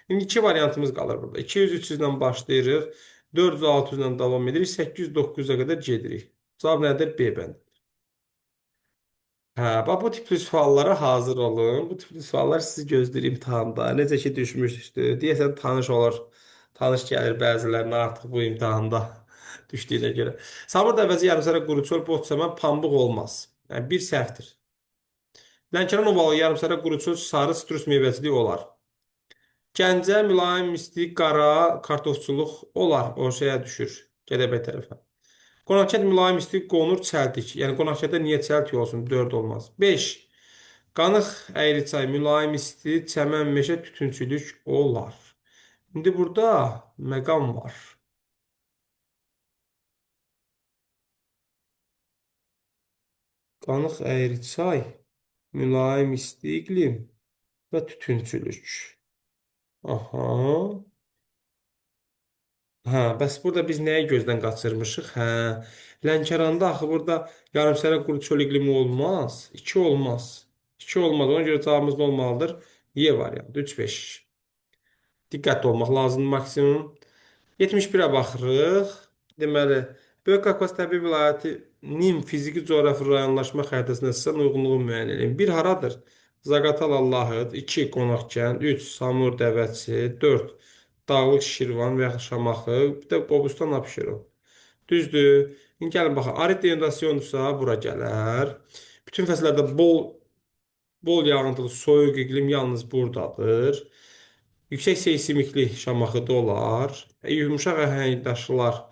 İndi iki variantımız qalır burada. 200-300 ilə başlayırıq. 400-600 ilə davam edirik. 800-900-ə qədər gedirik. Cavab nədir? B bənd. Hə, bax bu tipli suallara hazır olun. Bu tipli suallar sizi gözləyir imtahanda. Necə ki düşmüşdü. Deyəsən tanış olur. Tanış gəlir bəzilərinə artıq bu imtahanda düşdüyünə görə. Samur əvəzi yarımsara quruçol, boçsəmən, pambıq olmaz. Yəni bir səhvdir. Lənkəran ovalı yarımsara quruçol, sarı sitrus meyvəçiliyi olar. Gəncə mülayim isti qara kartofçuluq olar. O şeyə düşür. Gədəbəy tərəfə. Qonaqçət mülayim isti qonur çəltik. Yəni qonaqçətdə niyə çəltik olsun? 4 olmaz. 5. Qanıq əyriçay mülayim isti çəmən meşə tütünçülük olar. İndi burada məqam var. Qanıq əyriçay mülayim isti iqlim və tütünçülük. Aha. Hə, bəs burada biz nəyi gözdən qaçırmışıq? Hə, Lənkəranda axı burada yarımsərə quru çöl iqlimi olmaz. 2 olmaz. 2 olmaz. Ona görə cavabımız nə olmalıdır? Y variantı. 3-5. Diqqətli olmaq lazımdır maksimum. 71-ə baxırıq. Deməli, Böyük Qafqaz təbii vilayətinin fiziki coğrafi rayonlaşma xəritəsində sizin uyğunluğu müəyyən edin. 1 haradır? Zaqatala Lahıd, 2 Qonaqkənd, 3 Samur Dəvəçi, 4 Dağlıq Şirvan və yaxud Şamaxı, bir də Qobustan Abşeron. Düzdür. İndi gəlin baxaq. Arid inundasyonsa bura gələr. Bütün fəsillərdə bol yağıntılı soyuq iqlim yalnız buradadır. Yüksək seysmiklik Şamaxıda olar. Yumşaq əhəngdaşlar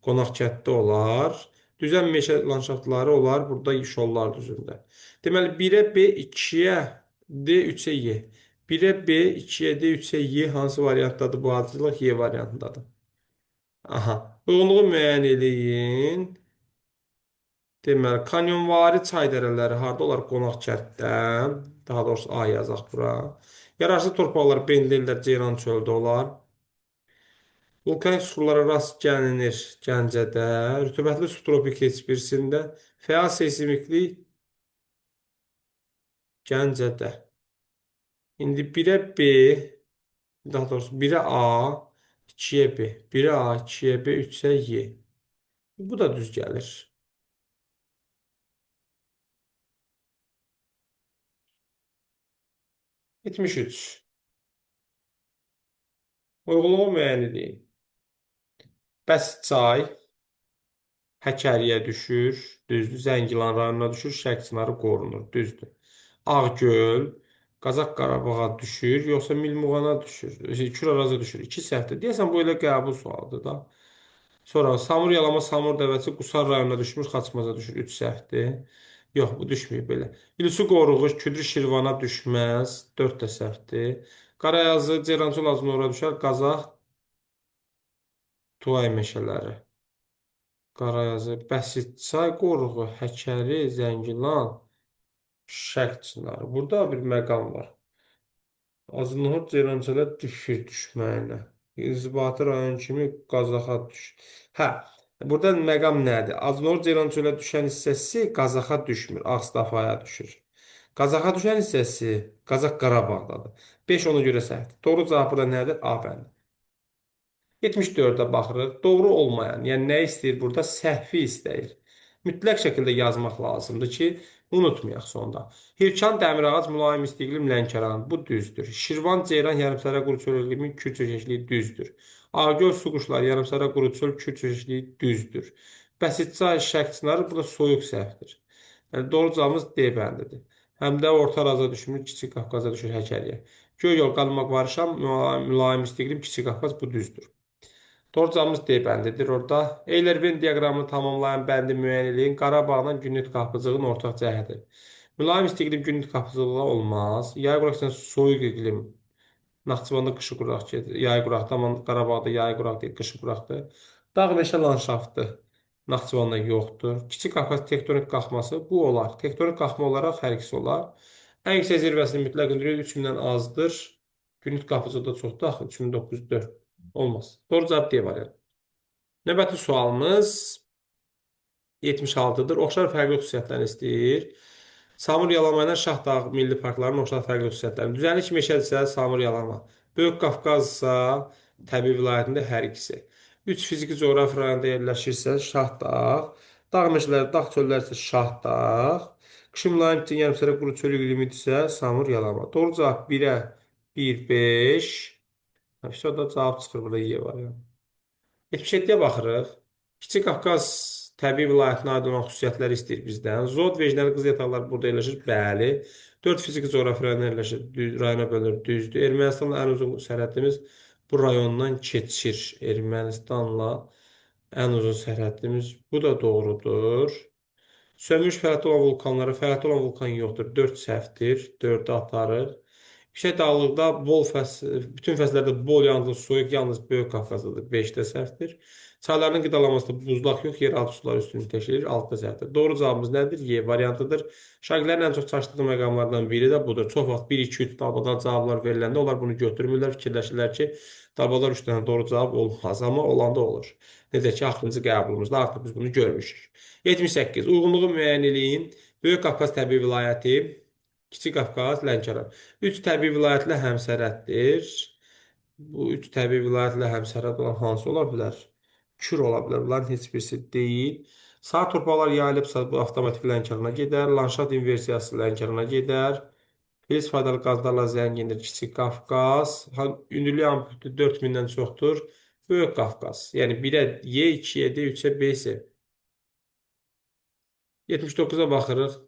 Qonaqkətdə olar. Düzən meşə landşaftları olar burada şollar düzündə. Deməli 1-ə B, 2-yə D, 3-ə Y. 1-ə B, 2-yə D, 3-ə Y hansı variantdadır bu ardıcıllıq? Y variantındadır. Aha. Uyğunluğu müəyyən eləyin. Deməli, kanyonvari çay dərələri harda olar? Qonaqkənddə. Daha doğrusu A yazaq bura. Yararsız torpaqlar Benlilər, Ceyran çöldə olar. Vulkanik suxurlara rast gəlinir Gəncədə. Rütubətli subtropik heç birisində. Fəal seysmiklik Gəncədə. İndi 1-ə B, daha doğrusu 1-ə A, 2-yə B. 1-ə A, 2-yə B, 3-ə Y. Bu da düz gəlir. 73. Uyğunluğu müəyyən edin. Bəsit çay Həkəriyə düşür, düzdür. Zəngilan rayonuna düşür, Şərq çınarı qorunur, düzdür. Ağgöl Qazax Qarabağa düşür, yoxsa Milmuğana düşür, Kür Arazı düşür. 2 səhvdir. Deyəsən bu elə qəbul sualıdır da. Sonra Samur Yalama, Samur Dəvəçi Qusar rayonuna düşmüş, Xaçmaza düşür. 3 səhvdir. Yox, bu düşməyib belə. İlsu Qoruğu Küdrü Şirvana düşməz. 4 də səhvdir. Qarayazı Ceyrançol Azınora düşər. Qazax Tuay meşələri. Qarayazı, Bəsitçay qoruğu, Həkəri, Zəngilan, Şərq çınarı. Burada bir məqam var. Azınlığı Ceyrançala düşür düşməyinə. İnzibati rayon kimi Qazaxa düşür. Hə, burada məqam nədir? Azınlığı Ceyrançala düşən hissəsi Qazaxa düşmür, Ağstafaya düşür. Qazaxa düşən hissəsi Qazax Qarabağdadır. 5 ona görə səhvdir. Doğru cavab burada nədir? A bəndi. 74-ə baxırıq. Doğru olmayan, yəni nə istəyir burada? Səhvi istəyir. Mütləq şəkildə yazmaq lazımdır ki, unutmayaq sonda. Hirkan Dəmirağac mülayim istiqlim Lənkəran. Bu düzdür. Şirvan Ceyran yarımsərə quru çöl iqlimi Kür çökəkliyi düzdür. Ağgöl Suquşlar yarımsərə quru çöl Kür çökəkliyi düzdür. Bəsitçay Şərq çınarı burada soyuq səhvdir. Yəni doğru cavabımız D bəndidir. Həm də Orta Araza düşmür, Kiçik Qafqaza düşür Həkəriyə. Göygöl Qalmaq Varşam mülayim istiqlim Kiçik Qafqaz bu düzdür. Doğru cavabımız D bəndidir orada. Eyler-Venn diaqramını tamamlayan bəndi müəyyən edin. Qarabağla Günnüt qapıcığın ortaq cəhəti. Mülayim istiqlim Günnüt qapıcılığı olmaz. Yay quraqsan soyuq iqlim. Naxçıvanda qışı quraq gedir. Yay quraqda, amma Qarabağda yay quraq deyil, qışı quraqdır. Dağ meşə landşaftı Naxçıvanda yoxdur. Kiçik Qafqaz tektonik qalxması bu olar. Tektonik qalxma olaraq hər ikisi olar. Ən yüksək zirvəsinin mütləq hündürlüyü 3000-dən azdır. Günnüt qapıcıda çoxdur axı 3904. Olmaz. Doğru cavab D variantı. Növbəti sualımız 76-dır. Oxşar fərqli xüsusiyyətləri istəyir. Samur Yalama ilə Şahdağ Milli Parklarının oxşar fərqli xüsusiyyətləri. Düzənlik meşədirsə Samur Yalama. Böyük Qafqazsa təbii vilayətində hər ikisi. 3 fiziki coğrafi rayonda yerləşirsə Şahdağ. Dağ meşələri, dağ çölləri isə Şahdağ. Qışın mülayim yarımsərə quru çöl iqlimidirsə Samur Yalama. Doğru cavab 1-ə 1, 5. Həmişə da cavab çıxır burada Y var yəni. 77-yə baxırıq. Kiçik Qafqaz təbii vilayətinə aid olan xüsusiyyətləri istəyir bizdən. Zod, Vecnəli qız yataqları burada yerləşir. Bəli. 4 fiziki coğrafi rayona yerləşir. Rayona bölünür. Düzdür. Ermənistanla ən uzun sərhədimiz bu rayondan keçir. Ermənistanla Ən uzun sərhədimiz bu da doğrudur. Sönmüş fəaliyyətdə olan vulkanlara fəaliyyətdə olan vulkan yoxdur. 4 səhvdir. 4-ü atarıq. Yüksək dağlıqda bütün fəslərdə bol yağıntılı soyuq yalnız Böyük Qafqazdadır. 5-də səhvdir. Çayların qidalanmasında buzlaq yox, yeraltı sular üstünlük təşkil edir. 6-da səhvdir. Doğru cavabımız nədir? Y variantıdır. Şagirdlərin ən çox çaşdığı məqamlardan biri də budur. Çox vaxt 1, 2, 3 dalbadal cavablar veriləndə onlar bunu götürmürlər, fikirləşirlər ki, dalbadal 3 dənə doğru cavab olmaz, amma olanda olur. Necə ki, axırıncı qəbulumuzda artıq biz bunu görmüşük. 78. Uyğunluğu müəyyən eləyin. Böyük Qafqaz təbii vilayəti, Kiçik Qafqaz, Lənkəran. 3 təbii vilayətlə həmsərhəddir. Bu 3 təbii vilayətlə həmsərhəd olan hansı ola bilər? Kür ola bilər. Bunların heç birisi deyil. Sağ torpaqlar yayılıbsa bu avtomatik Lənkərana gedər. Landşaft inversiyası Lənkərana gedər. Filiz faydalı qazlarla zəngindir Kiçik Qafqaz. Ünlülük amplitudu 4000-dən çoxdur. Böyük Qafqaz. Yəni 1-ə Y, 2-yə D, 3-ə B, C. 79-a baxırıq.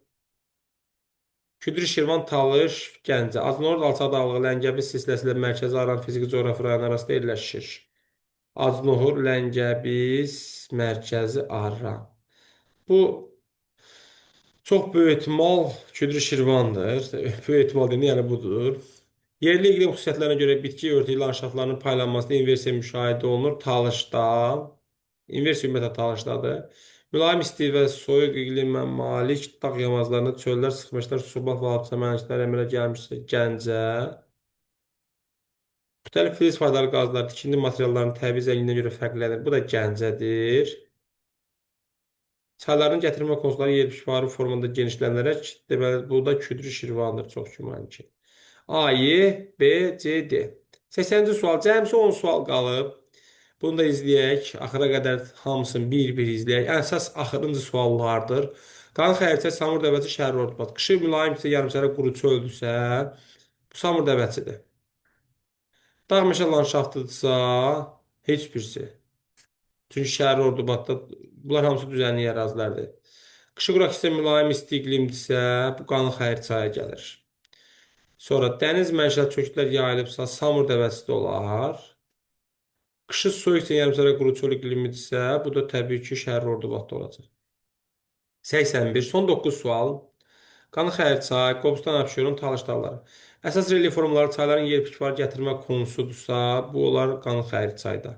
Küdrü Şirvan, Talış, Gəncə. Acınord, Alçadağlığı, Ləngəbi silsiləsində mərkəzi Aran fiziki coğrafi rayon arasında yerləşir. Acnohur, Ləngəbis, mərkəzi Aran. Bu çox böyük ehtimal Küdrü Şirvandır. Böyük ehtimal deyil, yəni budur. Yerli iqlim xüsusiyyətlərinə görə bitki örtüyü landşaftlarının paylanmasında inversiya müşahidə olunur. Talışda, inversiya ümumiyyətlə Talışdadır. Mülayim isti və soyuq iqlimə malik dağ yamaclarında çöllər, sıxmışlar, subat və hadisə mənşələr əmələ gəlmişsə Gəncə. Müxtəlif filiz faydalı qazlar, tikinti materiallarının təbii zənginliyinə görə fərqlənir. Bu da Gəncədir. Çayların gətirmə konusları 70 formada genişlənərək, deməli, bu da Küdrü Şirvandır, çox güman ki. A, Y, B, C, D. 80-ci sual. Cəmsi 10 sual qalıb. Bunu da izləyək. Axıra qədər hamısını bir-bir izləyək. Əsas axırıncı suallardır. Qanı xəritə Samur dəvəsi şəhər ordubat. Qışı mülayimsə, yarımsərə quru çöldürsə, bu Samur dəvəsidir. Dağ meşə landşaftıdırsa, heç birisi. Çünki şəhər ordubatda bunlar hamısı düzənlik ərazilərdir. Qışı quraq isə mülayim isti iqlimdirsə, bu Qanı xəritə çaya gəlir. Sonra dəniz mənşəli çöküklər yayılıbsa, Samur dəvəsi də olar. Qışı soyuq isə yarımsərə quru çöl iqlimidirsə, bu da təbii ki, şəhər ordubatda olacaq. 81. Son 9 sual. Qanı xərit çay, Qobustan Abşeron, Talış dağları. Əsas relief formları çayların yerpikvar gətirmə konusudursa, bu olar Qanı xərit çayda.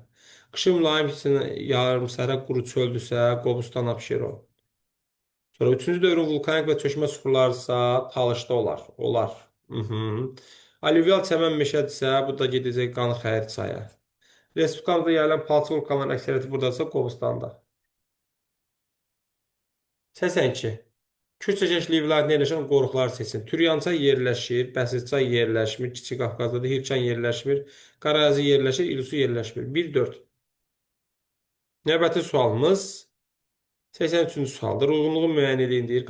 Qışı mülayim üçün yarımsərə quru çöldürsə, Qobustan Abşeron. Sonra 3-cü dövrün vulkanik və çökmə suxurlarsa, Talışda olar. Olar. Alüvyal çəmən meşədirsə, bu da gedəcək Qanı xərit çaya. Respublikamızda yayılan palçıq vulkanların əksəriyyəti buradasa Qobustanda. 82. Kür-çəkəşli vilayətində yerləşən qoruqlar seçin. Türyançay yerləşir, Bəsirçay yerləşmir, Kiçik Qafqazda Hirçan yerləşmir, Qarazi yerləşir, İlsu yerləşmir. 1-4. Növbəti sualımız 83-cü sualdır. Uyğunluğu müəyyən edin deyir.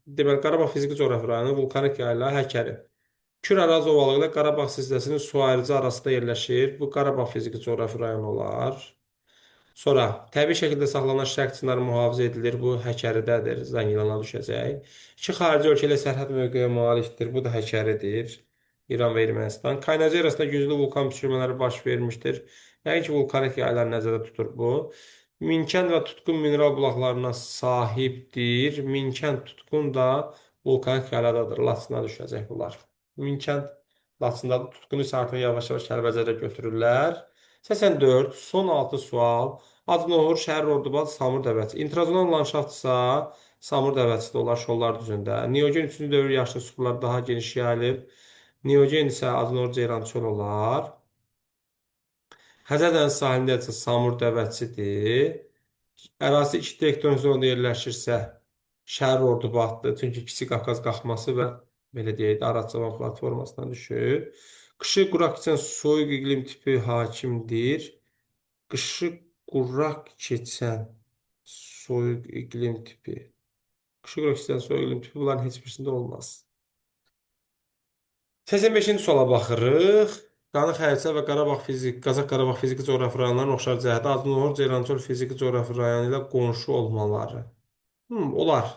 Deməli, Qarabağ fiziki coğrafi rayonu vulkanik yayla Həkəri. Kür ərazi ovalığı ilə Qarabağ silsiləsinin su ayrıcı arasında yerləşir. Bu Qarabağ fiziki coğrafi rayonu olar. Sonra təbii şəkildə saxlanılan şərq çınarı mühafizə edilir. Bu Həkəridədir. Zəngilana düşəcək. İki xarici ölkə ilə sərhəd mövqeyə malikdir. Bu da Həkəridir. İran və Ermənistan. Kaynarca arasında güclü vulkan püskürmələri baş vermişdir. Yəqin ki, vulkanik yaylar nəzərdə tutur bu. Minkənd və Tutqun mineral bulaqlarına sahibdir. Minkənd, Tutqun da vulkanik yaylardadır. Laçına düşəcək bunlar. Minkənd Laçındadır. Tutqunu isə artıq yavaş-yavaş Kəlbəcərə götürürlər. 84. Son 6 sual. Acnohur, Şəhər Ordubad, Samur dəvəsi. İntrazonan landşaftdırsa, Samur dəvəsi də olar şollar düzündə. Neogen 3-cü dövr yaşlı suxurlar daha geniş yayılıb. Neogen isə Acnohur, Ceyrançol olar. Xəzər dənizi sahilində isə Samur dəvəsidir. Ərazi 2 tektonik zonada yerləşirsə, Şəhər Ordubaddır. Çünki Kiçik Qafqaz qalxması və belə deyək də Araçavan platformasına düşür. Qışı quraq keçən soyuq iqlim tipi hakimdir. Qışı quraq keçən soyuq iqlim tipi. Qışı quraq keçən soyuq iqlim tipi bunların heç birisində olmaz. 85-ci suala baxırıq. Qanı Xəritə və Qazax Qarabağ fiziki coğrafi rayonlarının oxşar cəhətdə Acnohor, Ceyrançol fiziki coğrafi rayonu ilə qonşu olmaları. Olar.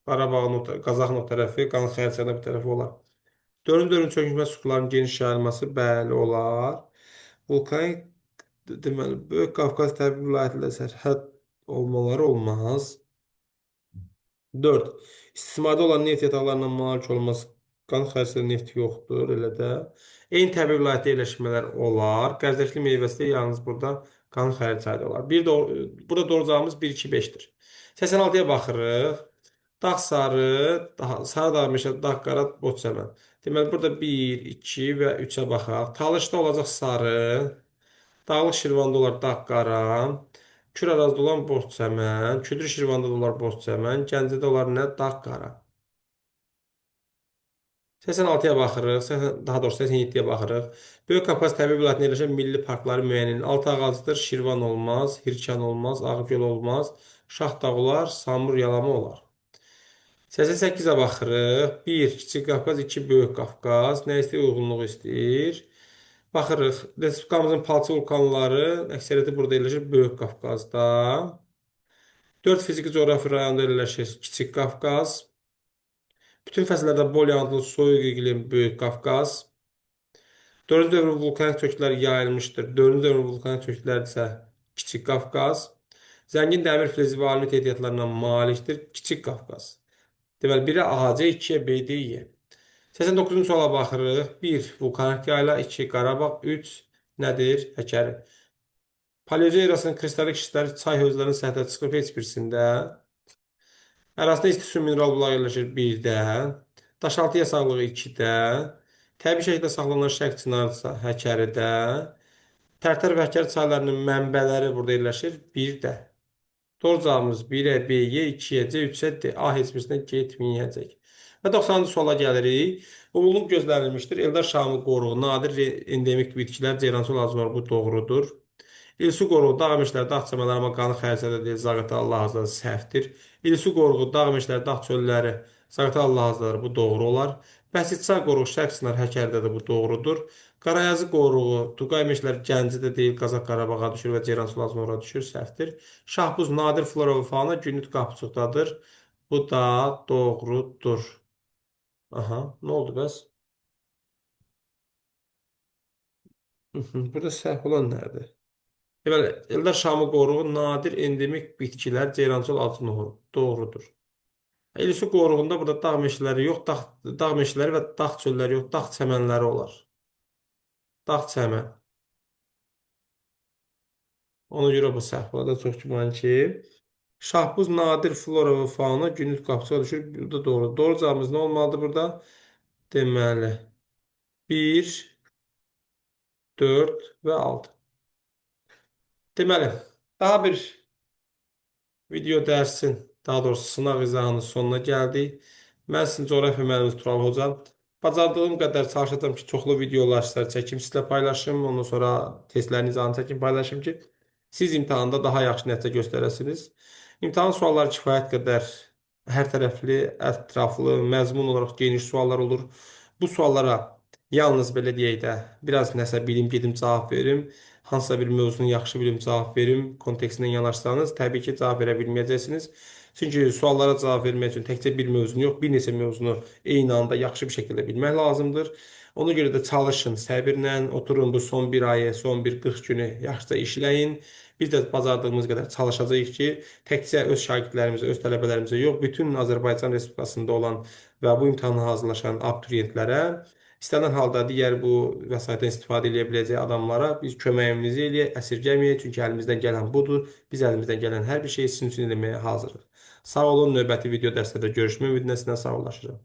Qazaxın o tərəfi, Qanı Xəritənin bu tərəfi olar. Dördüncü dövrün çökmə suxurlarının geniş yayılması bəli olar. Vulkanik Deməli, Böyük Qafqaz təbii vilayətlə sərhəd olmaları olmaz. 4. İstismarda olan neft yataqlarına malik olması. Qan xəstəli neft yoxdur, elə də. Eyni təbii vilayətdə yerləşmələr olar. Qərzəşli meyvəsi də yalnız burada qan xəritəsi olar. Burada doğru cavabımız 1, 2, 5-dir. 86-ya baxırıq. Dağ sarı, sarı dağ meşə, dağ qara, bot səmən. Deməli, burada 1, 2 və 3-ə baxaq. Talışda olacaq sarı. Dağlıq Şirvanda olar dağ qara. Kür Arazda olan boz çəmən. Küdür Şirvanda da olar boz çəmən. Gəncədə olar nə? Dağ qara. 86-ya baxırıq. Daha doğrusu 87-yə baxırıq. Böyük Qafqaz təbii vilayətində yerləşən milli parkları müəyyən edin. Altıağacıdır, Şirvan olmaz, Hirkan olmaz, Ağgöl olmaz, Şahdağ olar, Samur Yalama olar. 88-ə baxırıq. 1. Kiçik Qafqaz, 2. Böyük Qafqaz. Nə istəyir? Uyğunluğu istəyir. Baxırıq. Respublikamızın palçı vulkanları əksəriyyəti burada yerləşir Böyük Qafqazda. 4 fiziki coğrafi rayonda yerləşir Kiçik Qafqaz. Bütün fəsillərdə bol yağıntılı soyuq iqlim Böyük Qafqaz. 4-cü dövrün vulkanik kökləri yayılmışdır. 4-cü dövrün vulkanik kökləri isə Kiçik Qafqaz. Zəngin dəmir filizi və alümit ehtiyatlarına malikdir Kiçik Qafqaz. Deməli, 1-ə AC, 2-yə B, D-yə. 89-cu suala baxırıq. 1. Vulkanik yayla, 2. Qarabağ, 3. Nədir? Həkəri. Paleogen erasının kristallik şişləri çay hövzlərinin səthə çıxıb heç birisində. Ərazisində isti su mineral bulağı yerləşir 1-də. Daşaltı yasanlığı 2-də. Təbii şəkildə saxlanılan şərq çınarı Həkəridə. Tərtər və Həkəri çaylarının mənbələri burada yerləşir 1-də. Doğru cavabımız 1-ə, B-yə, 2-yə, C, 3-ə, D. A heç birisinə getməyəcək. Və 90-cı suala gəlirik. Ululub gözlənilmişdir. Eldar Şamı qoruğu, nadir endemik bitkilər, ceyrançol ağacı var. Bu doğrudur. İlsu qoruğu, dağ meşələri, dağ çəmənləri, amma qanı xəritədə deyil, Zaqatala Allah Hazretləri səhvdir. İlsu qoruğu, dağ meşələri, dağ çölləri, Zaqatala Allah Hazretləri bu doğru olar. Bəsitçay qoruğu, Şərq Sınar Həkəridə də bu doğrudur. Qarayazı qoruğu, Tuqay meşələri Gəncədə deyil, Qazaq Qarabağa düşür və Ceyrançol ağacı ora düşür, səhvdir. Şahbuz nadir flora və fauna Günlük Qapıçıqdadır. Bu da doğrudur. Aha, nə oldu bəs? Burada səhv olan nədir? Deməli, Eldar Şamı qoruğu nadir endemik bitkilər Ceyrançol ağacı nohuru. Doğrudur. İlsu qoruğunda burada dağ meşələri yox, dağ meşələri və dağ çölləri yox, dağ çəmənləri olar. Dağ çəmən. Ona görə bu səhv olar da çox güman ki. Şahbuz nadir flora və fauna Günlük Qapıçığa düşür. Bu da doğru. Doğru cavabımız nə olmalıdır burada? Deməli, 1, 4 və 6. Deməli, daha bir video dərsin, daha doğrusu sınaq izahının sonuna gəldik. Mən sizin coğrafiya müəlliminiz Tural Hocam. Bacardığım qədər çalışacağam ki, çoxlu videolar sizlər çəkim, sizlə paylaşım. Ondan sonra testlərin izahını çəkim, paylaşım ki, siz imtahanda daha yaxşı nəticə göstərəsiniz. İmtahan sualları kifayət qədər hər tərəfli, ətraflı, məzmun olaraq geniş suallar olur. Bu suallara yalnız belə deyək də, biraz nəsə bilim gedim cavab verim. Hansısa bir mövzunu yaxşı bilim cavab verim, kontekstindən yanaşsanız, təbii ki, cavab verə bilməyəcəksiniz. Çünki suallara cavab vermək üçün təkcə bir mövzunu yox, bir neçə mövzunu eyni anda yaxşı bir şəkildə bilmək lazımdır. Ona görə də çalışın, səbirlə, oturun bu son bir ayı, son bir 40 günü yaxşıca işləyin. Biz də bacardığımız qədər çalışacağıq ki, təkcə öz şagirdlərimizə, öz tələbələrimizə yox, bütün Azərbaycan Respublikasında olan və bu imtahana hazırlaşan abituriyentlərə, İstənilən halda digər bu vəsaitdən istifadə edə biləcək adamlara biz köməyimizi eləyək, əsirgəməyək, çünki əlimizdən gələn budur. Biz əlimizdən gələn hər bir şeyi sizin üçün eləməyə hazırıq. Sağ olun, növbəti video dərslərdə görüşmək ümidinə sizdən sağollaşacağım.